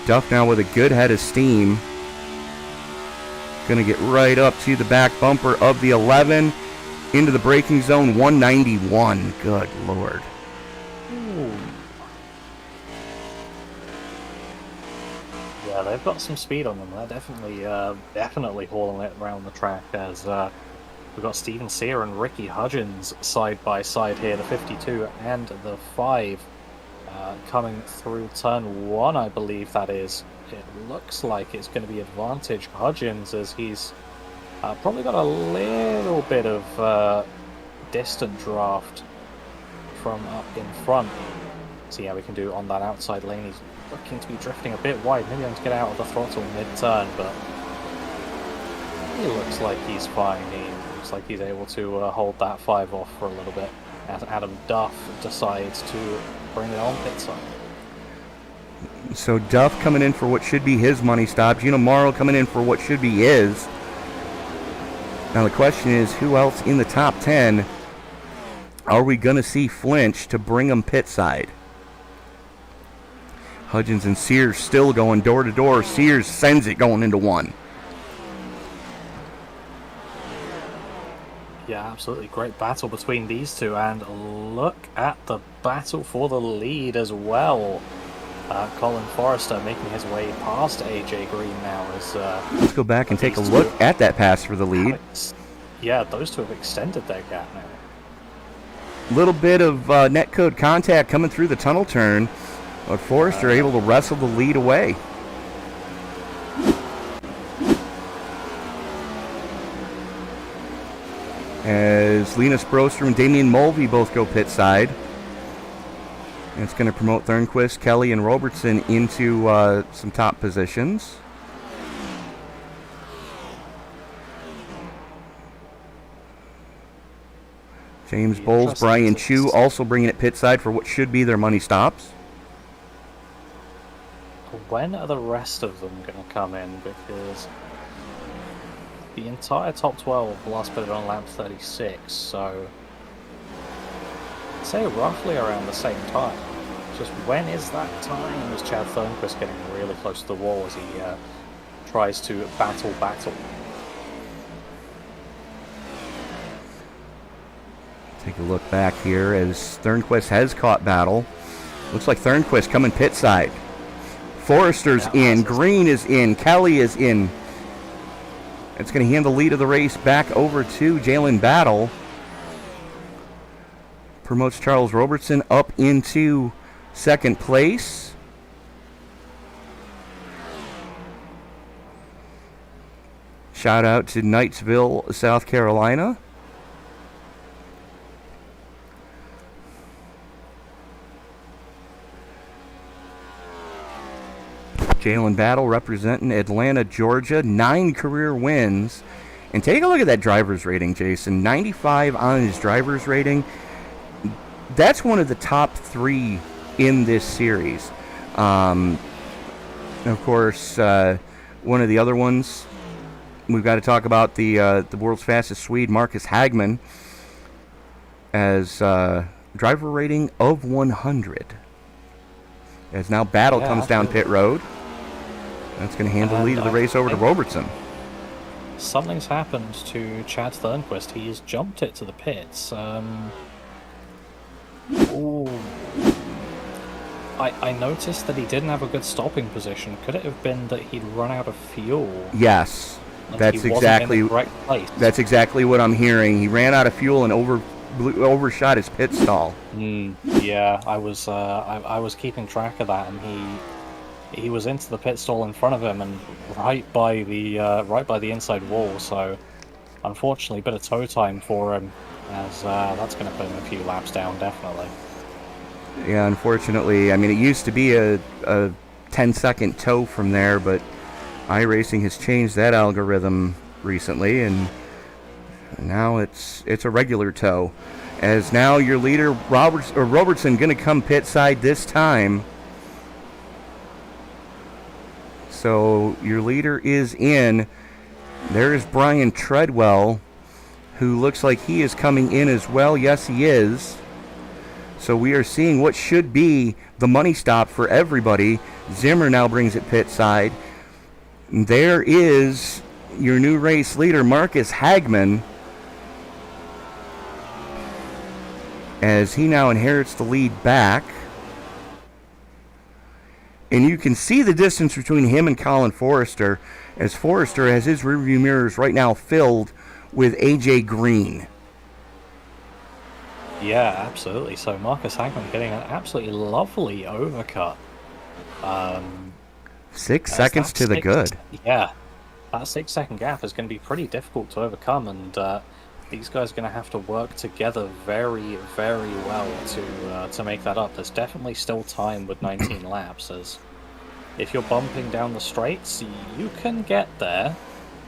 Duff now with a good head of steam. Going to get right up to the back bumper of the 11 into the braking zone. 191. Good Lord. Ooh. Yeah, they've got some speed on them. They're definitely hauling it around the track, as we've got Steven Sear and Ricky Hudgens side by side here, the 52 and the 5, coming through turn 1, I believe that is. It looks like it's going to be advantage Hudgens, as he's probably got a little bit of distant draft from up in front. See how we can do on that outside lane. He's looking to be drifting a bit wide, maybe going to get out of the throttle mid-turn, but he looks like he's fine. He looks like he's able to hold that 5 off for a little bit, as Adam Duff decides to bring it on pit side. So Duff coming in for what should be his money stop. Gino Morrow coming in for what should be his. Now the question is, who else in the top 10 are we going to see flinch to bring them pit side? Hudgens and Sears still going door to door. Sears sends it going into 1. Yeah, absolutely. Great battle between these two, and look at the battle for the lead as well. Colin Forrester making his way past AJ Green now. As let's go back and take a look at that pass for the lead. Yeah, those two have extended their gap now. Little bit of netcode contact coming through the tunnel turn, but Forrester able to wrestle the lead away. As Linus Brostrom and Damian Mulvey both go pit side. And it's going to promote Thornquist, Kelly, and Robertson into some top positions. James Be Bowles, interesting Brian to Chu see. also bringing it pit side for what should be their money stops. When are the rest of them going to come in? Because the entire top 12 last pitted on lap 36, so I'd say roughly around the same time. Just when is that time? Is Chad Thornquist getting really close to the wall as he tries to battle? Take a look back here as Thornquist has caught battle. Looks like Thornquist coming pit side. Forrester's in, Green is in, Kelly is in. It's going to hand the lead of the race back over to Jalen Battle. Promotes Charles Robertson up into second place. Shout out to Knightsville, South Carolina. Jalen Battle representing Atlanta, Georgia. 9 career wins. And take a look at that driver's rating, Jason. 95 on his driver's rating. That's one of the top 3 in this series. Of course, one of the other ones, we've got to talk about the world's fastest Swede, Marcus Hagman, as driver rating of 100. As now Battle comes down pit road. That's going to hand the lead of the race over to Robertson. Something's happened to Chad Thornquist. He has jumped it to the pits. Ooh. I noticed that he didn't have a good stopping position. Could it have been that he'd run out of fuel? Yes, that's he wasn't in the exactly correct place? That's exactly what I'm hearing. He ran out of fuel and overshot his pit stall. Yeah, I was keeping track of that, and he was into the pit stall in front of him and right by the inside wall. So unfortunately, a bit of tow time for him, as that's going to put him a few laps down, definitely. Yeah, unfortunately. I mean, it used to be a 10-second tow from there, but iRacing has changed that algorithm recently, and now it's a regular tow. As now your leader, Robertson, going to come pit side this time. So your leader is in. There is Brian Treadwell, who looks like he is coming in as well. Yes, he is. So we are seeing what should be the money stop for everybody. Zimmer now brings it pit side. There is your new race leader, Marcus Hagman, as he now inherits the lead back. And you can see the distance between him and Colin Forrester, as Forrester has his rearview mirrors right now filled with AJ Green. Yeah, absolutely. So Marcus Hagman getting an absolutely lovely overcut. 6 seconds to the good. Yeah, that 6-second gap is going to be pretty difficult to overcome, and these guys are going to have to work together very, very well to make that up. There's definitely still time with 19 laps, as if you're bumping down the straights, you can get there.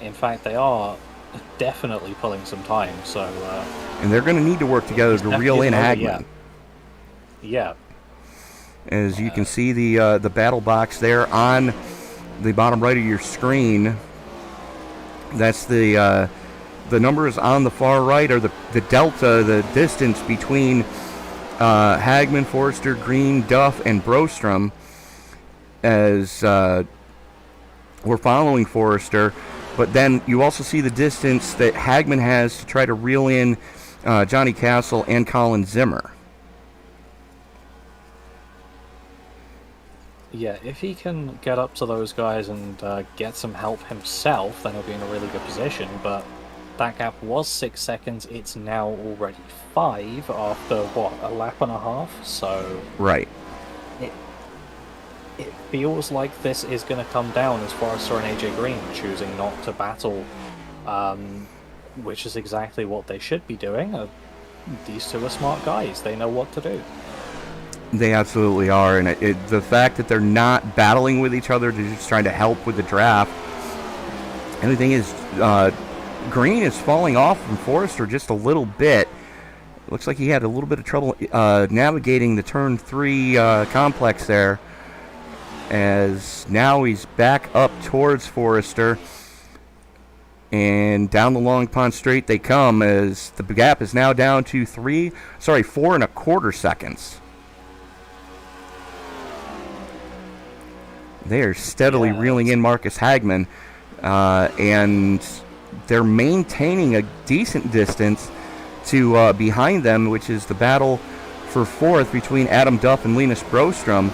In fact, they are definitely pulling some time, so... and they're going to need to work together to reel in Hagman. Yeah. As you can see the battle box there on the bottom right of your screen. That's the numbers on the far right are the delta, the distance between Hagman, Forrester, Green, Duff, and Brostrom, as we're following Forrester. But then you also see the distance that Hagman has to try to reel in Johnny Castle and Colin Zimmer. Yeah, if he can get up to those guys and get some help himself, then he'll be in a really good position. But that gap was 6 seconds. It's now already 5 after, what, a lap and a half? So... Right. It feels like this is going to come down as Forrester and AJ Green choosing not to battle, which is exactly what they should be doing. These two are smart guys. They know what to do. They absolutely are, and the fact that they're not battling with each other, they're just trying to help with the draft. And the thing is, Green is falling off from Forrester just a little bit, Looks like he had a little bit of trouble navigating the turn 3 complex there, as now he's back up towards Forrester. And down the long pond straight they come, as the gap is now down to 4.25 seconds. They are steadily reeling in Marcus Hagman, and they're maintaining a decent distance to behind them, which is the battle for fourth between Adam Duff and Linus Brostrom.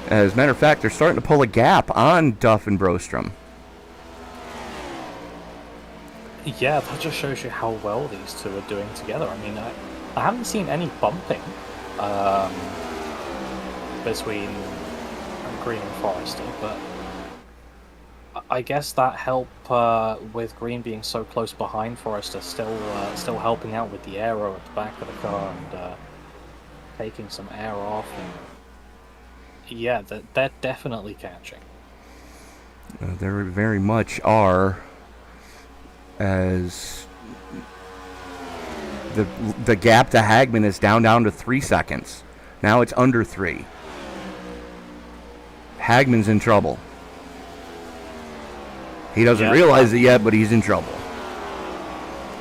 As a matter of fact, they're starting to pull a gap on Duff and Brostrom. Yeah, that just shows you how well these two are doing together. I mean, I haven't seen any bumping between Green and Forrester, but I guess that help with Green being so close behind Forrester still helping out with the aero at the back of the car and taking some air off. And yeah, they're definitely catching. They very much are, as the gap to Hagman is down to 3 seconds. Now it's under 3. Hagman's in trouble. He doesn't realize it yet, but he's in trouble.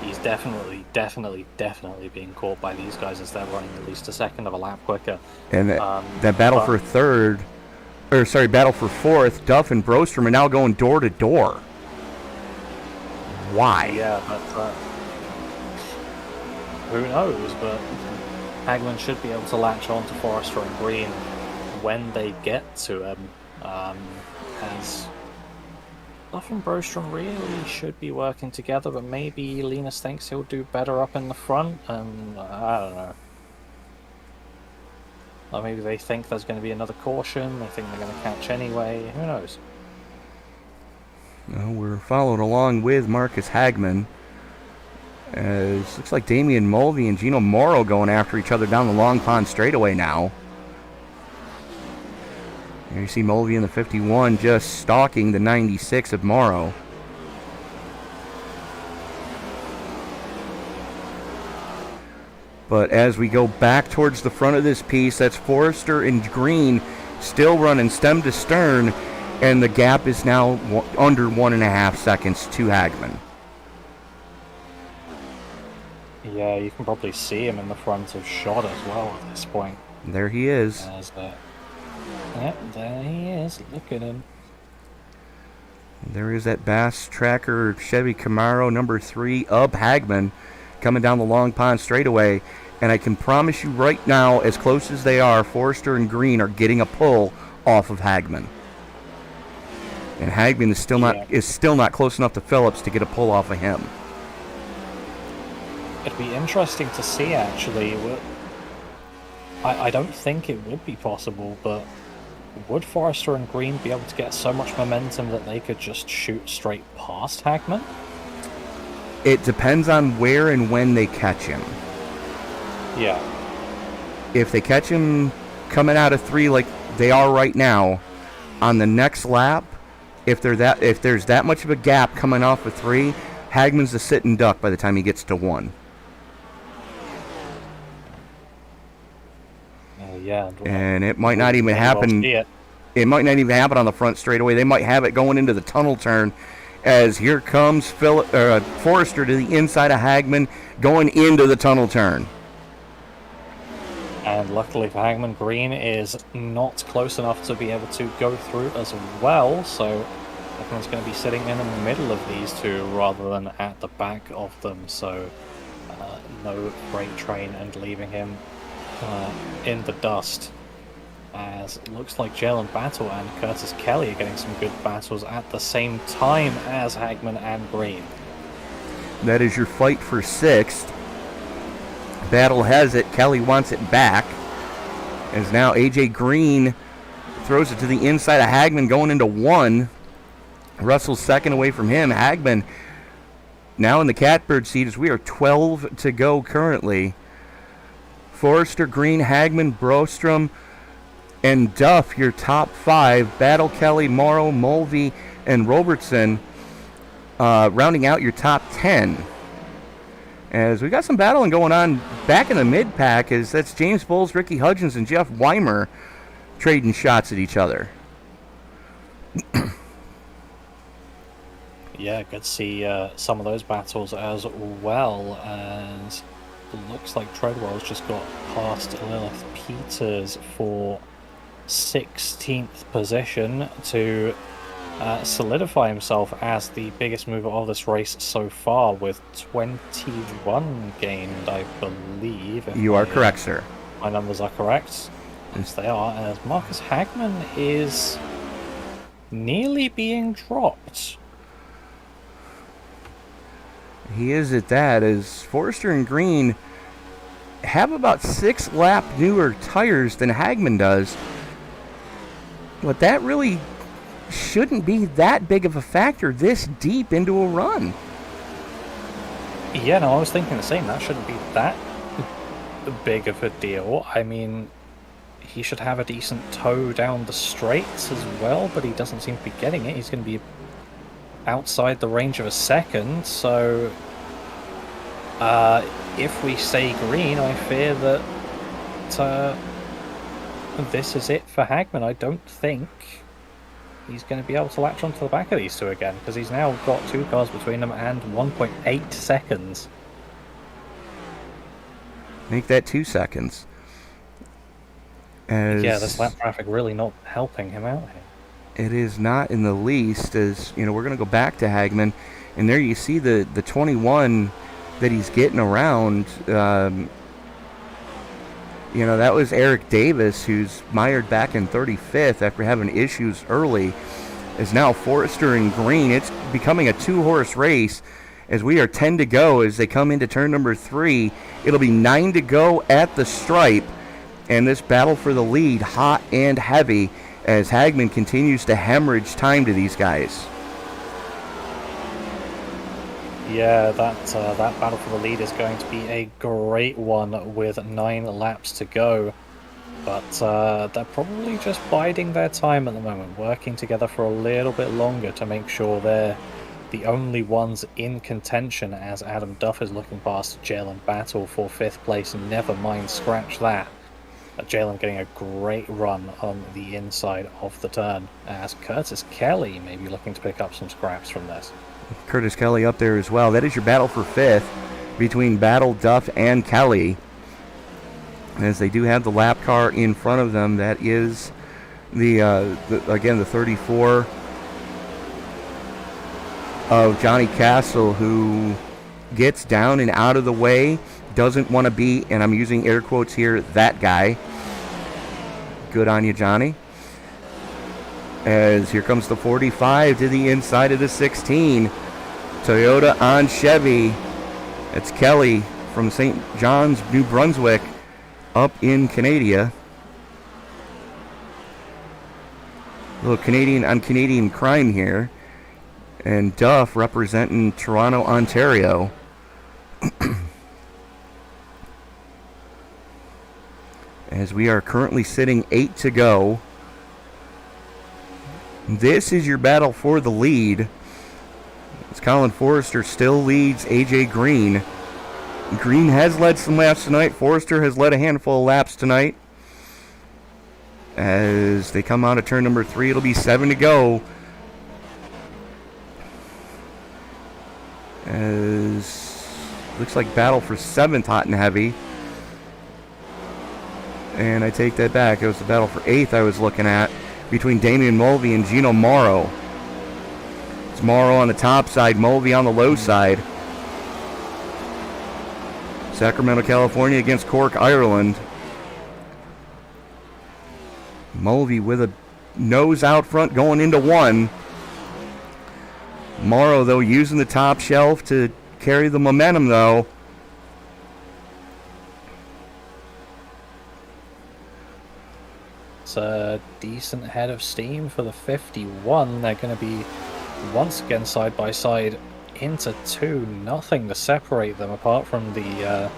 He's definitely being caught by these guys as they're running at least a second of a lap quicker. And that battle for battle for fourth, Duff and Brostrom are now going door to door. Why? Yeah, but who knows? But Hagman should be able to latch on to Forrester and Green when they get to him, as Duff and Brostrom really should be working together, but maybe Linus thinks he'll do better up in the front, and I don't know. Or maybe they think there's going to be another caution, they think they're going to catch anyway, who knows? Well, we're following along with Marcus Hagman, as looks like Damian Mulvey and Gino Morrow going after each other down the Long Pond straightaway now. Here you see Mulvey in the 51 just stalking the 96 of Morrow. But as we go back towards the front of this piece, that's Forrester and Green still running stem to stern, and the gap is now under 1.5 seconds to Hagman. Yeah, you can probably see him in the front of shot as well at this point. There he is. Yep, there he is. Look at him. There is that Bass Tracker Chevy Camaro number 3 of Hagman coming down the Long Pond straightaway. And I can promise you right now, as close as they are, Forrester and Green are getting a pull off of Hagman. And Hagman is still not close enough to Phillips to get a pull off of him. It'd be interesting to see, actually. I don't think it would be possible, but would Forrester and Green be able to get so much momentum that they could just shoot straight past Hagman? It depends on where and when they catch him. Yeah. If they catch him coming out of 3 like they are right now, on the next lap, if there's that much of a gap coming off of 3, Hagman's a sitting duck by the time he gets to 1. Yeah, and it might not even happen. It might not even happen on the front straightaway. They might have it going into the tunnel turn, as here comes Forrester to the inside of Hagman, going into the tunnel turn. And luckily for Hagman, Green is not close enough to be able to go through as well, so Hagman's going to be sitting in the middle of these two rather than at the back of them, so no freight train and leaving him in the dust, as it looks like Jalen Battle and Curtis Kelly are getting some good battles at the same time as Hagman and Green. That is your fight for 6th. Battle has it. Kelly wants it back, as now AJ Green throws it to the inside of Hagman going into 1. Russell's second away from him. Hagman now in the catbird seat as we are 12 to go currently. Forrester, Green, Hagman, Brostrom, and Duff, your top 5. Battle, Kelly, Morrow, Mulvey, and Robertson, rounding out your top 10. As we got some battling going on back in the mid-pack, as that's James Bowles, Ricky Hudgens, and Jeff Weimer trading shots at each other. Yeah, good to see some of those battles as well, as it looks like Treadwell's just got past Lilith Peters for 16th position to solidify himself as the biggest mover of this race so far, with 21 gained, I believe. You are correct, sir. My numbers are correct. Yes, they are, as Marcus Hagman is nearly being dropped. He is at that, as Forrester and Green have about 6 lap newer tires than Hagman does. But that really shouldn't be that big of a factor this deep into a run. Yeah, no, I was thinking the same. That shouldn't be that big of a deal. I mean, he should have a decent tow down the straights as well, but he doesn't seem to be getting it. He's going to be outside the range of a second, so if we stay green, I fear that this is it for Hagman. I don't think he's going to be able to latch onto the back of these two again, because he's now got 2 cars between them and 1.8 seconds. Make that 2 seconds. Yeah, this lap traffic really not helping him out here. It is not in the least, as you know, we're going to go back to Hagman, and there you see the 21 that he's getting around. You know, that was Eric Davis, who's mired back in 35th after having issues early, is now Forrester and Green. It's becoming a 2-horse race, as we are 10 to go as they come into turn number 3. It'll be 9 to go at the stripe, and this battle for the lead hot and heavy, as Hagman continues to hemorrhage time to these guys. Yeah, that battle for the lead is going to be a great one with 9 laps to go. But they're probably just biding their time at the moment, working together for a little bit longer to make sure they're the only ones in contention, as Adam Duff is looking past Jalen Battle for 5th place, and never mind, scratch that. Jalen getting a great run on the inside of the turn, as Curtis Kelly may be looking to pick up some scraps from this. Curtis Kelly up there as well. That is your battle for 5th between Battle, Duff, and Kelly, as they do have the lap car in front of them. That is again the 34 of Johnny Castle, who gets down and out of the way, doesn't want to be, and I'm using air quotes here, that guy. Good on you, Johnny. As here comes the 45 to the inside of the 16. Toyota on Chevy. It's Kelly from St. John's, New Brunswick, up in Canada. A little Canadian on Canadian crime here. And Duff representing Toronto, Ontario. As we are currently sitting 8 to go. This is your battle for the lead. As Colin Forrester still leads AJ Green. Green has led some laps tonight. Forrester has led a handful of laps tonight. As they come out of turn number 3, it'll be 7 to go. As looks like battle for 7th, hot and heavy. And I take that back. It was the battle for 8th I was looking at, between Damian Mulvey and Gino Morrow. It's Morrow on the top side, Mulvey on the low side. Sacramento, California against Cork, Ireland. Mulvey with a nose out front going into 1. Morrow, though, using the top shelf to carry the momentum, though. It's a decent head of steam for the 51. They're going to be once again side by side into 2. Nothing to separate them apart from the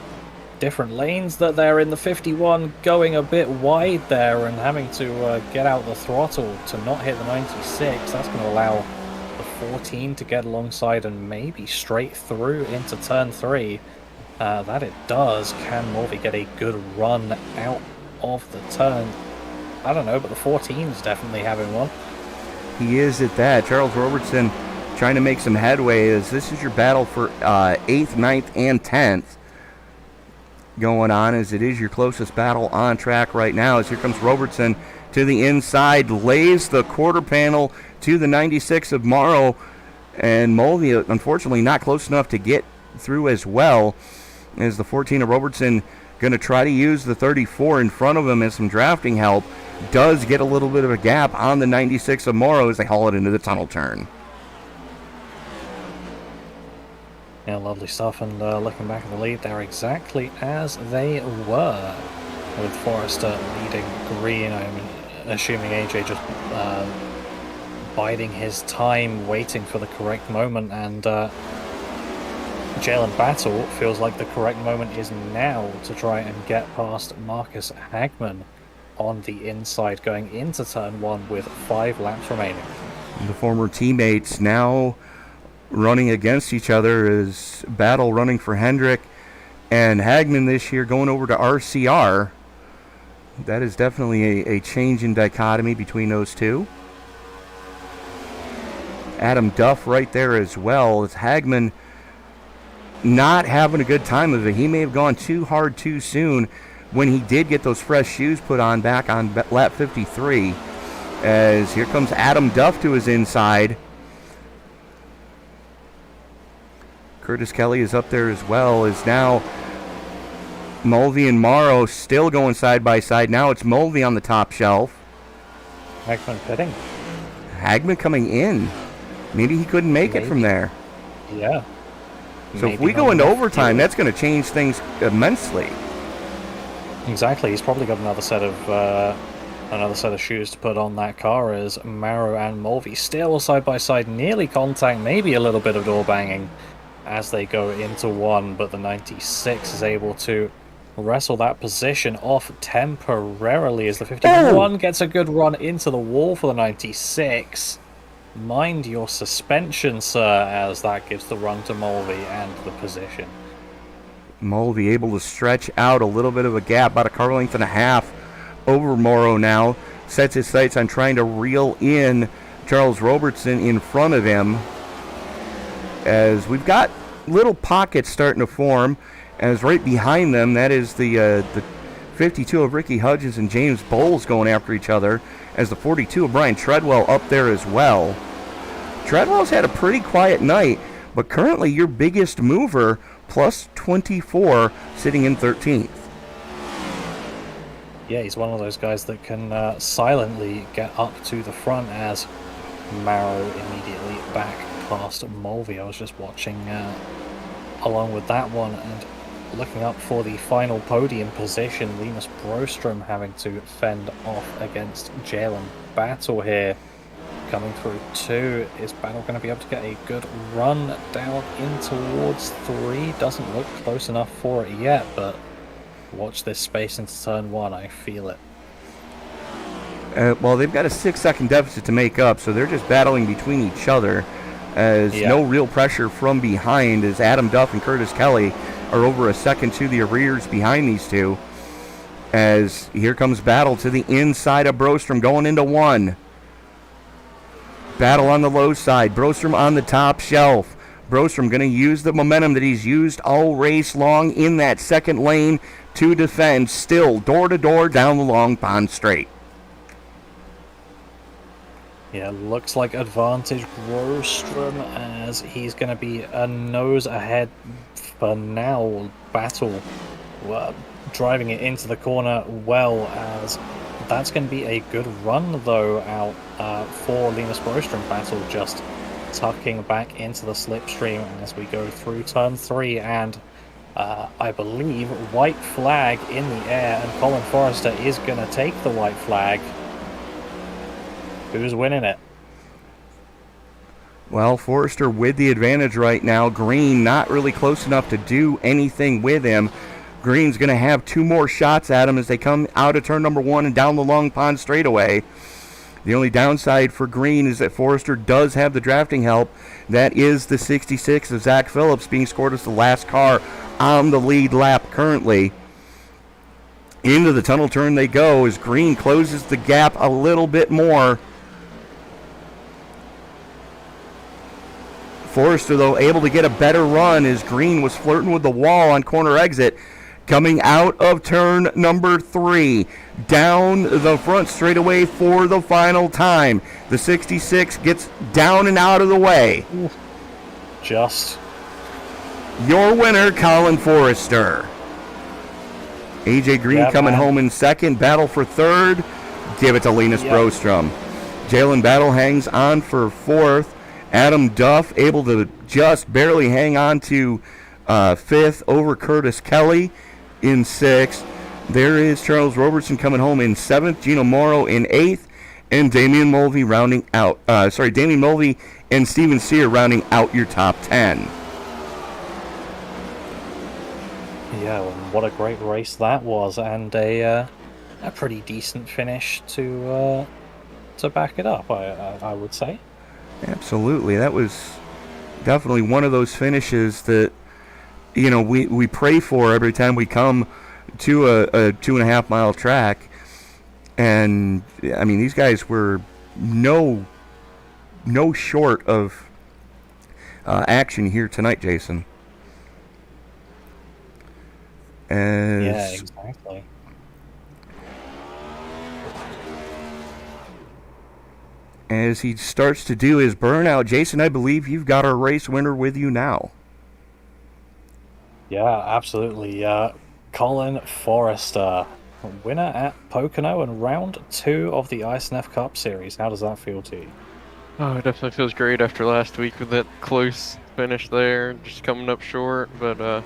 different lanes that they're in. The 51 going a bit wide there and having to get out the throttle to not hit the 96. That's going to allow the 14 to get alongside and maybe straight through into turn 3. That it does. Can Mulvey get a good run out of the turn? I don't know, but the 14's definitely having one. He is at that. Charles Robertson trying to make some headway as this is your battle for 8th, 9th, and 10th going on, as it is your closest battle on track right now. As here comes Robertson to the inside, lays the quarter panel to the 96 of Morrow, and Mulvey unfortunately not close enough to get through as well, as the 14 of Robertson going to try to use the 34 in front of him as some drafting help. Does get a little bit of a gap on the 96 of Morrow as they haul it into the tunnel turn. Yeah, lovely stuff, and looking back at the lead, they're exactly as they were, with Forrester leading green. I'm assuming AJ just biding his time, waiting for the correct moment, and Jalen Battle feels like the correct moment is now to try and get past Marcus Hagman on the inside going into turn 1 with 5 laps remaining. The former teammates now running against each other, as Battle running for Hendrick and Hagman this year going over to RCR. That is definitely a change in dichotomy between those two. Adam Duff right there as well, as Hagman not having a good time of it. He may have gone too hard too soon when he did get those fresh shoes put on back on lap 53. As here comes Adam Duff to his inside. Curtis Kelly is up there as well, as now Mulvey and Morrow still going side by side. Now it's Mulvey on the top shelf. Hagman pitting. Hagman coming in. Maybe he couldn't make it from there. Yeah. So if we go into overtime, that's going to change things immensely. Exactly. He's probably got another set of shoes to put on that car, as Morrow and Mulvey still side by side, nearly contact, maybe a little bit of door banging as they go into one, but the 96 is able to wrestle that position off temporarily as the 51 gets a good run into the wall for the 96. Mind your suspension, sir, as that gives the run to Mulvey and the position. Mulvey able to stretch out a little bit of a gap, about a car length and a half over Morrow now. Sets his sights on trying to reel in Charles Robertson in front of him, as we've got little pockets starting to form, as right behind them, that is the 52 of Ricky Hudgens and James Bowles going after each other, as the 42 of Brian Treadwell up there as well. Treadwell's had a pretty quiet night, but currently your biggest mover, plus 24, sitting in 13th. Yeah, he's one of those guys that can silently get up to the front, as Morrow immediately back past Mulvey. I was just watching along with that one and looking up for the final podium position. Linus Brostrom having to fend off against Jalen Battle here. Coming through 2, is Battle going to be able to get a good run down in towards 3? Doesn't look close enough for it yet, but watch this space into turn 1. I feel it. Well, they've got a 6-second deficit to make up, so they're just battling between each other, as no real pressure from behind, as Adam Duff and Curtis Kelly are over a second to the arrears behind these two. As here comes Battle to the inside of Brostrom going into 1. Battle on the low side, Brostrom on the top shelf. Brostrom going to use the momentum that he's used all race long in that second lane to defend, still door to door down the long pond straight. Yeah, looks like advantage Brostrom, as he's going to be a nose ahead for now. Battle driving it into the corner well, as that's going to be a good run though out for Linus Brostrom. Battle just tucking back into the slipstream as we go through turn 3, and I believe white flag in the air, and Colin Forrester is going to take the white flag. Who's winning it? Well, Forrester with the advantage right now. Green not really close enough to do anything with him. Green's going to have 2 more shots at him as they come out of turn number 1 and down the long pond straightaway. The only downside for Green is that Forrester does have the drafting help. That is the 66 of Zach Phillips being scored as the last car on the lead lap currently. Into the tunnel turn they go as Green closes the gap a little bit more. Forrester, though, able to get a better run as Green was flirting with the wall on corner exit. Coming out of turn number 3, down the front straightaway for the final time. The 66 gets down and out of the way. Just. Your winner, Colin Forrester. AJ Green coming home in second. Battle for third. Give it to Linus Broström. Jalen Battle hangs on for fourth. Adam Duff able to just barely hang on to fifth over Curtis Kelly in sixth. There is Charles Robertson coming home in seventh. Gino Morrow in eighth. And Damian Mulvey rounding out. Damian Mulvey and Steven Sear rounding out your top 10. Yeah, well, what a great race that was, and a pretty decent finish to back it up, I would say. Absolutely, that was definitely one of those finishes that we pray for every time we come to a 2.5 mile track, and I mean these guys were no short of action here tonight, Jason. Yeah, exactly. As he starts to do his burnout, Jason, I believe you've got our race winner with you now. Yeah, absolutely. Colin Forrester, winner at Pocono in round 2 of the iSNF Cup Series. How does that feel to you? Oh, it definitely feels great after last week with that close finish there, just coming up short, but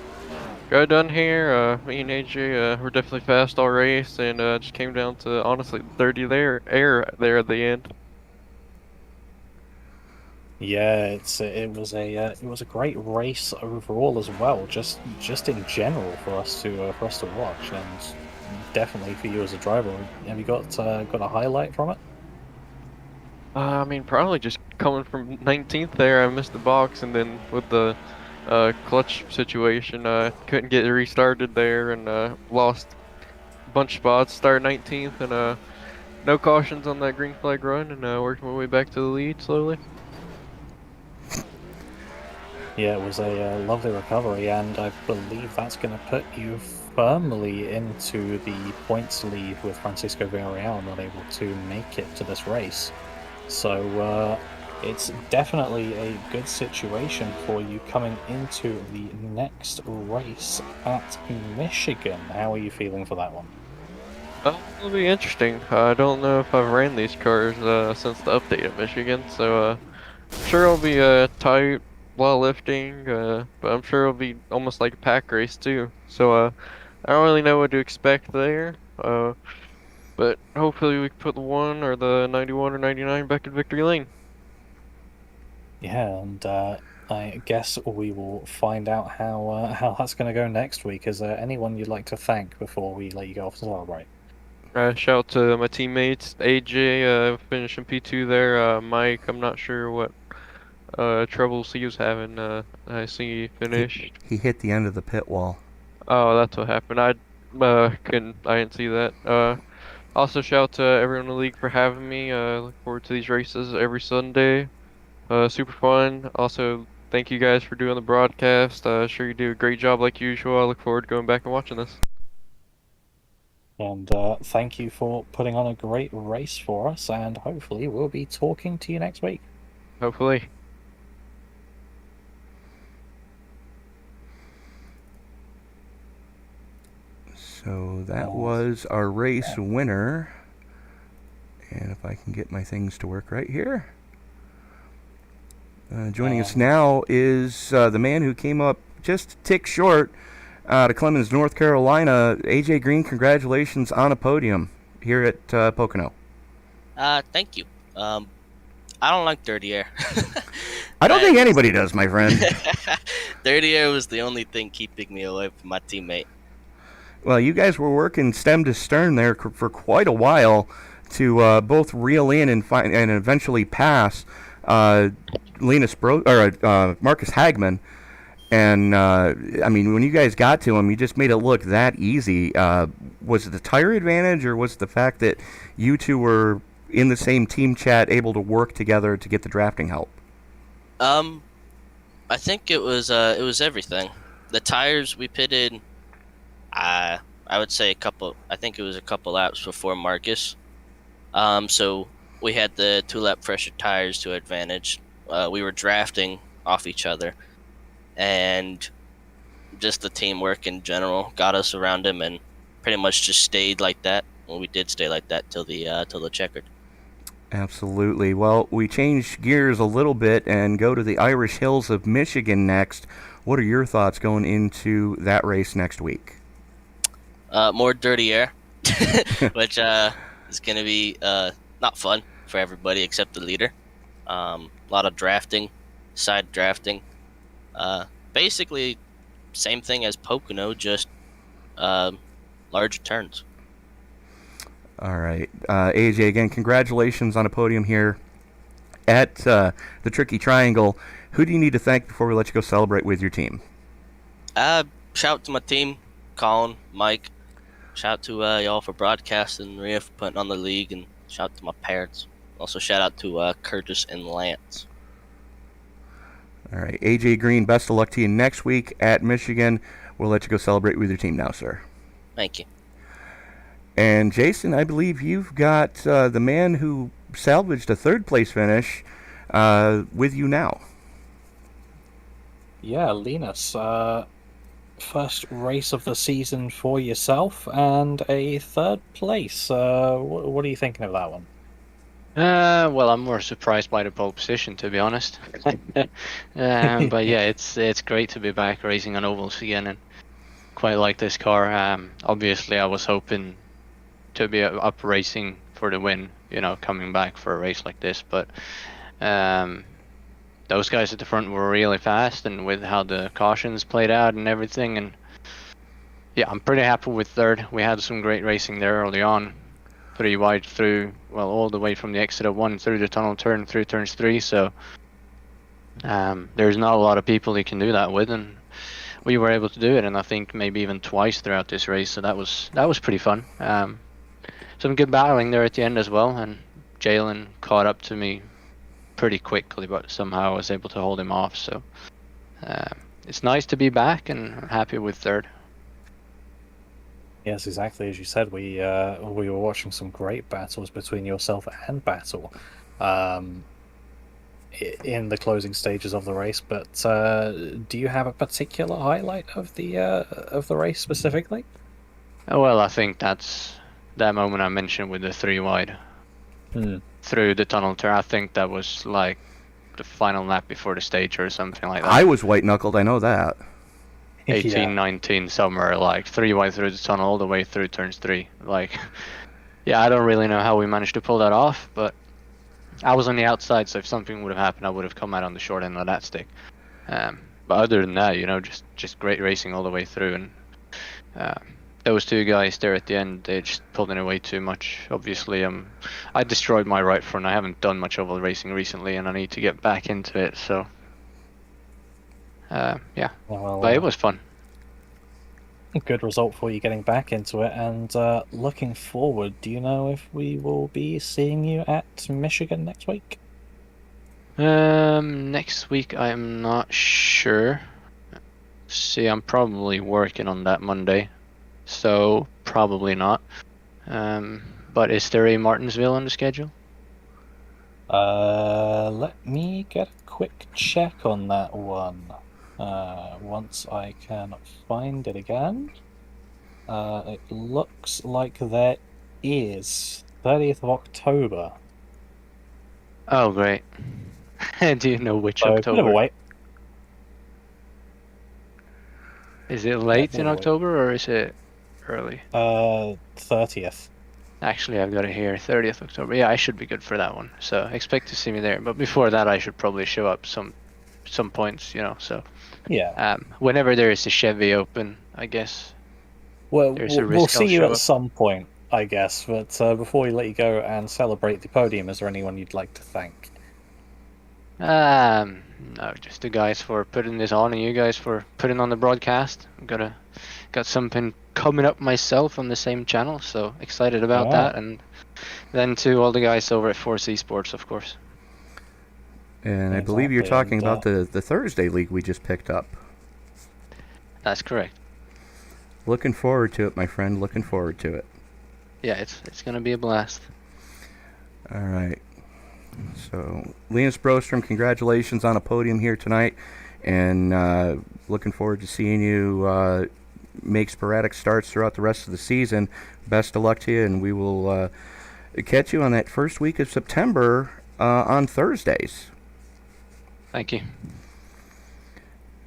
got it done here. Me and AJ were definitely fast all race, and just came down to honestly 30 air there at the end. Yeah, it was a great race overall as well. Just in general for us to watch, and definitely for you as a driver. Have you got a highlight from it? I mean, probably just coming from 19th there. I missed the box, and then with the clutch situation, couldn't get restarted there, and lost a bunch of spots. Started 19th, and no cautions on that green flag run, and worked my way back to the lead slowly. Yeah, it was a lovely recovery, and I believe that's going to put you firmly into the points lead with Francisco Villarreal not able to make it to this race. So it's definitely a good situation for you coming into the next race at Michigan. How are you feeling for that one? It'll be interesting. I don't know if I've ran these cars since the update at Michigan, so I'm sure it'll be tight, a lot of lifting, but I'm sure it'll be almost like a pack race too. So I don't really know what to expect there, but hopefully we can put the 1 or the 91 or 99 back in victory lane. Yeah, and I guess we will find out how that's going to go next week. Is there anyone you'd like to thank before we let you go off to celebrate? Shout out to my teammates, AJ, finishing P2 there, Mike, I'm not sure what troubles he was having. I see he finished. He hit the end of the pit wall. Oh, that's what happened. I didn't see that. Also shout out to everyone in the league for having me. Look forward to these races every Sunday. Super fun. Also, thank you guys for doing the broadcast. Sure you do a great job like usual. I look forward to going back and watching this. And thank you for putting on a great race for us, and hopefully we'll be talking to you next week. Hopefully. So that was our race winner. And if I can get my things to work right here. Joining us now is the man who came up just a tick short to Clemens, North Carolina. AJ Green, congratulations on a podium here at Pocono. Thank you. I don't like dirty air. I don't think anybody does, my friend. Dirty air was the only thing keeping me away from my teammate. Well, you guys were working stem to stern there for quite a while to both reel in and eventually pass Marcus Hagman. And I mean, when you guys got to him, you just made it look that easy. Was it the tire advantage, or was it the fact that you two were in the same team chat, able to work together to get the drafting help? I think it was everything. The tires we pitted, I would say I think it was a couple laps before Marcus. So we had the 2-lap fresher tires to advantage. We were drafting off each other, and just the teamwork in general got us around him, and pretty much just stayed like that. Well, we did stay like that till the checkered. Absolutely. Well, we change gears a little bit and go to the Irish Hills of Michigan next. What are your thoughts going into that race next week? More dirty air, which is going to be not fun for everybody except the leader. A lot of drafting, side drafting. Basically, same thing as Pocono, just larger turns. All right. AJ, again, congratulations on a podium here at the Tricky Triangle. Who do you need to thank before we let you go celebrate with your team? Shout out to my team, Colin, Mike. Shout out to y'all for broadcasting, Maria for putting on the league, and shout out to my parents. Also, shout out to Curtis and Lance. All right. AJ Green, best of luck to you next week at Michigan. We'll let you go celebrate with your team now, sir. Thank you. And Jason, I believe you've got the man who salvaged a third-place finish with you now. Yeah, Linus, first race of the season for yourself and a third place. What are you thinking of that one? Well, I'm more surprised by the pole position, to be honest. But yeah, it's great to be back racing on ovals again, and quite like this car. Obviously, I was hoping to be up racing for the win, coming back for a race like this, but those guys at the front were really fast, and with how the cautions played out and everything, and yeah, I'm pretty happy with third. We had some great racing there early on, pretty wide through, well, all the way from the exit of 1 through the tunnel turn through turns 3, so there's not a lot of people you can do that with, and we were able to do it, and I think maybe even twice throughout this race, so that was pretty fun. Some good battling there at the end as well, and Jalen caught up to me pretty quickly, but somehow I was able to hold him off, so it's nice to be back, and I'm happy with third. Yes, exactly as you said. We were watching some great battles between yourself and Battle in the closing stages of the race. But do you have a particular highlight of the race specifically? Oh, well, I think that's that moment I mentioned with the 3 wide through the tunnel turn. I think that was like the final lap before the stage or something like that. I was white-knuckled, I know that. 18, Yeah. 19, somewhere, like 3 wide through the tunnel all the way through turns 3. Like, yeah, I don't really know how we managed to pull that off, but I was on the outside, so if something would have happened, I would have come out on the short end of that stick. But other than that, just great racing all the way through, and those 2 guys there at the end, they just pulled in away too much. Obviously, I destroyed my right front. I haven't done much oval racing recently, and I need to get back into it, so yeah, Well, but it was fun. good result for you getting back into it, and looking forward, do you know if we will be seeing you at Michigan next week? Next week I am not sure. See, I'm probably working on that Monday, so probably not. But is there a Martinsville on the schedule? Let me get a quick check on that one. Once I can find it again. It looks like there is 30th of October. Oh, great. Do you know which So, bit of a October? wait. Is it late bit in of a wait. October or is it early? 30th. Actually, I've got it here, 30th October. Yeah, I should be good for that one. So expect to see me there. But before that, I should probably show up some points, so Yeah. whenever there is a Chevy open, I guess. Well, There's a we'll risk I'll see you show at up. some point, I guess. But before we let you go and celebrate the podium, is there anyone you'd like to thank? No, just the guys for putting this on and you guys for putting on the broadcast. Got something coming up myself on the same channel, so excited about that. And then to all the guys over at Force Esports, of course. And I believe you're Exactly, talking about the Thursday league we just picked up. That's correct. Looking forward to it, my friend. Looking forward to it. Yeah, it's gonna be a blast. All right. So, Linus Brostrom, congratulations on a podium here tonight, and looking forward to seeing you make sporadic starts throughout the rest of the season. Best of luck to you, and we will catch you on that first week of September on Thursdays. Thank you.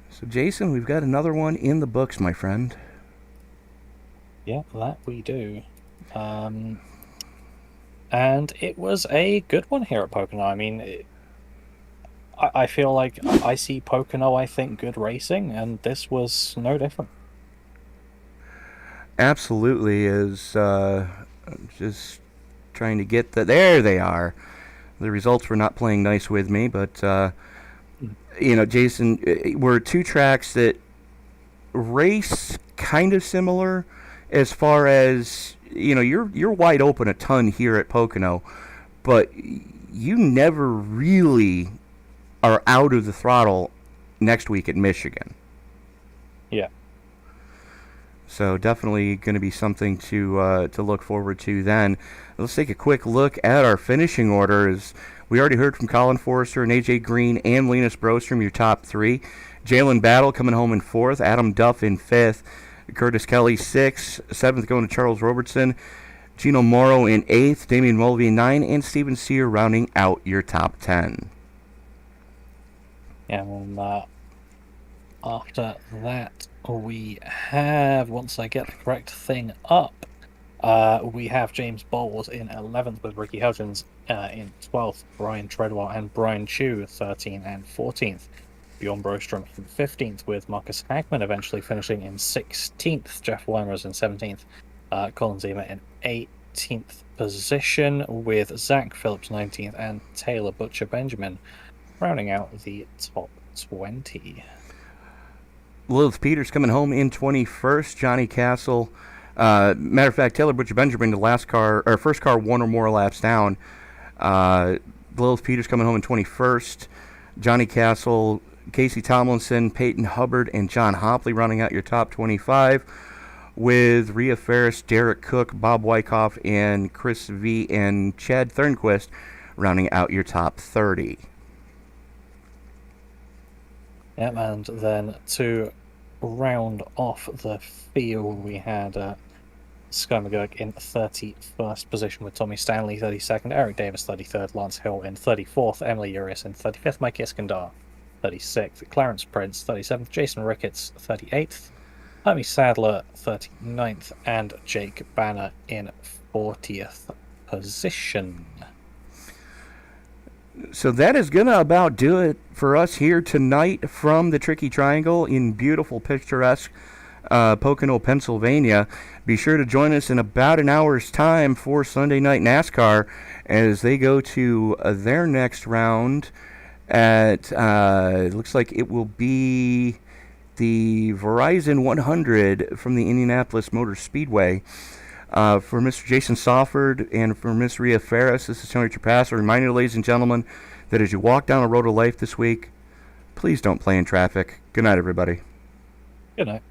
So, Jason, we've got another one in the books, my friend. Yeah, that we do. And it was a good one here at Pocono. I mean, I feel like I see Pocono, I think, good racing, and this was no different. Absolutely is just trying to get the... There they are. The results were not playing nice with me, but, you know, Jason, we're two tracks that race kind of similar as far as... You know, you're wide open a ton here at Pocono, but you never really are out of the throttle next week at Michigan. Yeah. So definitely going to be something to look forward to then. Let's take a quick look at our finishing orders. We already heard from Colin Forrester and AJ Green and Linus Brostrom, your top three. Jalen Battle coming home in fourth. Adam Duff in fifth. Curtis Kelly, 6th. 7th going to Charles Robertson. Gino Morrow in 8th. Damian Mulvey in 9th. And Steven Sear rounding out your top 10. And after that, we have, once I get the correct thing up, we have James Bowles in 11th with Ricky Hutchins in 12th. Brian Treadwell and Brian Chu, 13th and 14th. Bjorn Brostrom in 15th, with Marcus Hagman eventually finishing in 16th. Jeff Weimers in 17th. Colin Zima in 18th position, with Zach Phillips 19th and Taylor Butcher Benjamin rounding out the top 20. Lilith Peters coming home in 21st. Johnny Castle. Matter of fact, Taylor Butcher Benjamin, the first car one or more laps down. Lilith Peters coming home in 21st. Johnny Castle, Casey Tomlinson, Peyton Hubbard, and John Hopley running out your top 25, with Rhea Ferris, Derek Cook, Bob Wyckoff, and Chris V. and Chad Thornquist rounding out your top 30. Yep, and then to round off the field, we had Sky McGurk in 31st position with Tommy Stanley 32nd, Eric Davis 33rd, Lance Hill in 34th, Emily Urias in 35th, Mike Iskandar 36th, Clarence Prince 37th, Jason Ricketts 38th, Hermie Sadler 39th, and Jake Banner in 40th position. So that is going to about do it for us here tonight from the Tricky Triangle in beautiful, picturesque Pocono, Pennsylvania. Be sure to join us in about an hour's time for Sunday Night NASCAR as they go to their next round at, it looks like it will be the Verizon 100 from the Indianapolis Motor Speedway. For Mr. Jason Sauford and for Miss Rhea Ferris, this is Tony Trapasso. Reminder, ladies and gentlemen, that as you walk down the road of life this week, please don't play in traffic. Good night, everybody. Good night.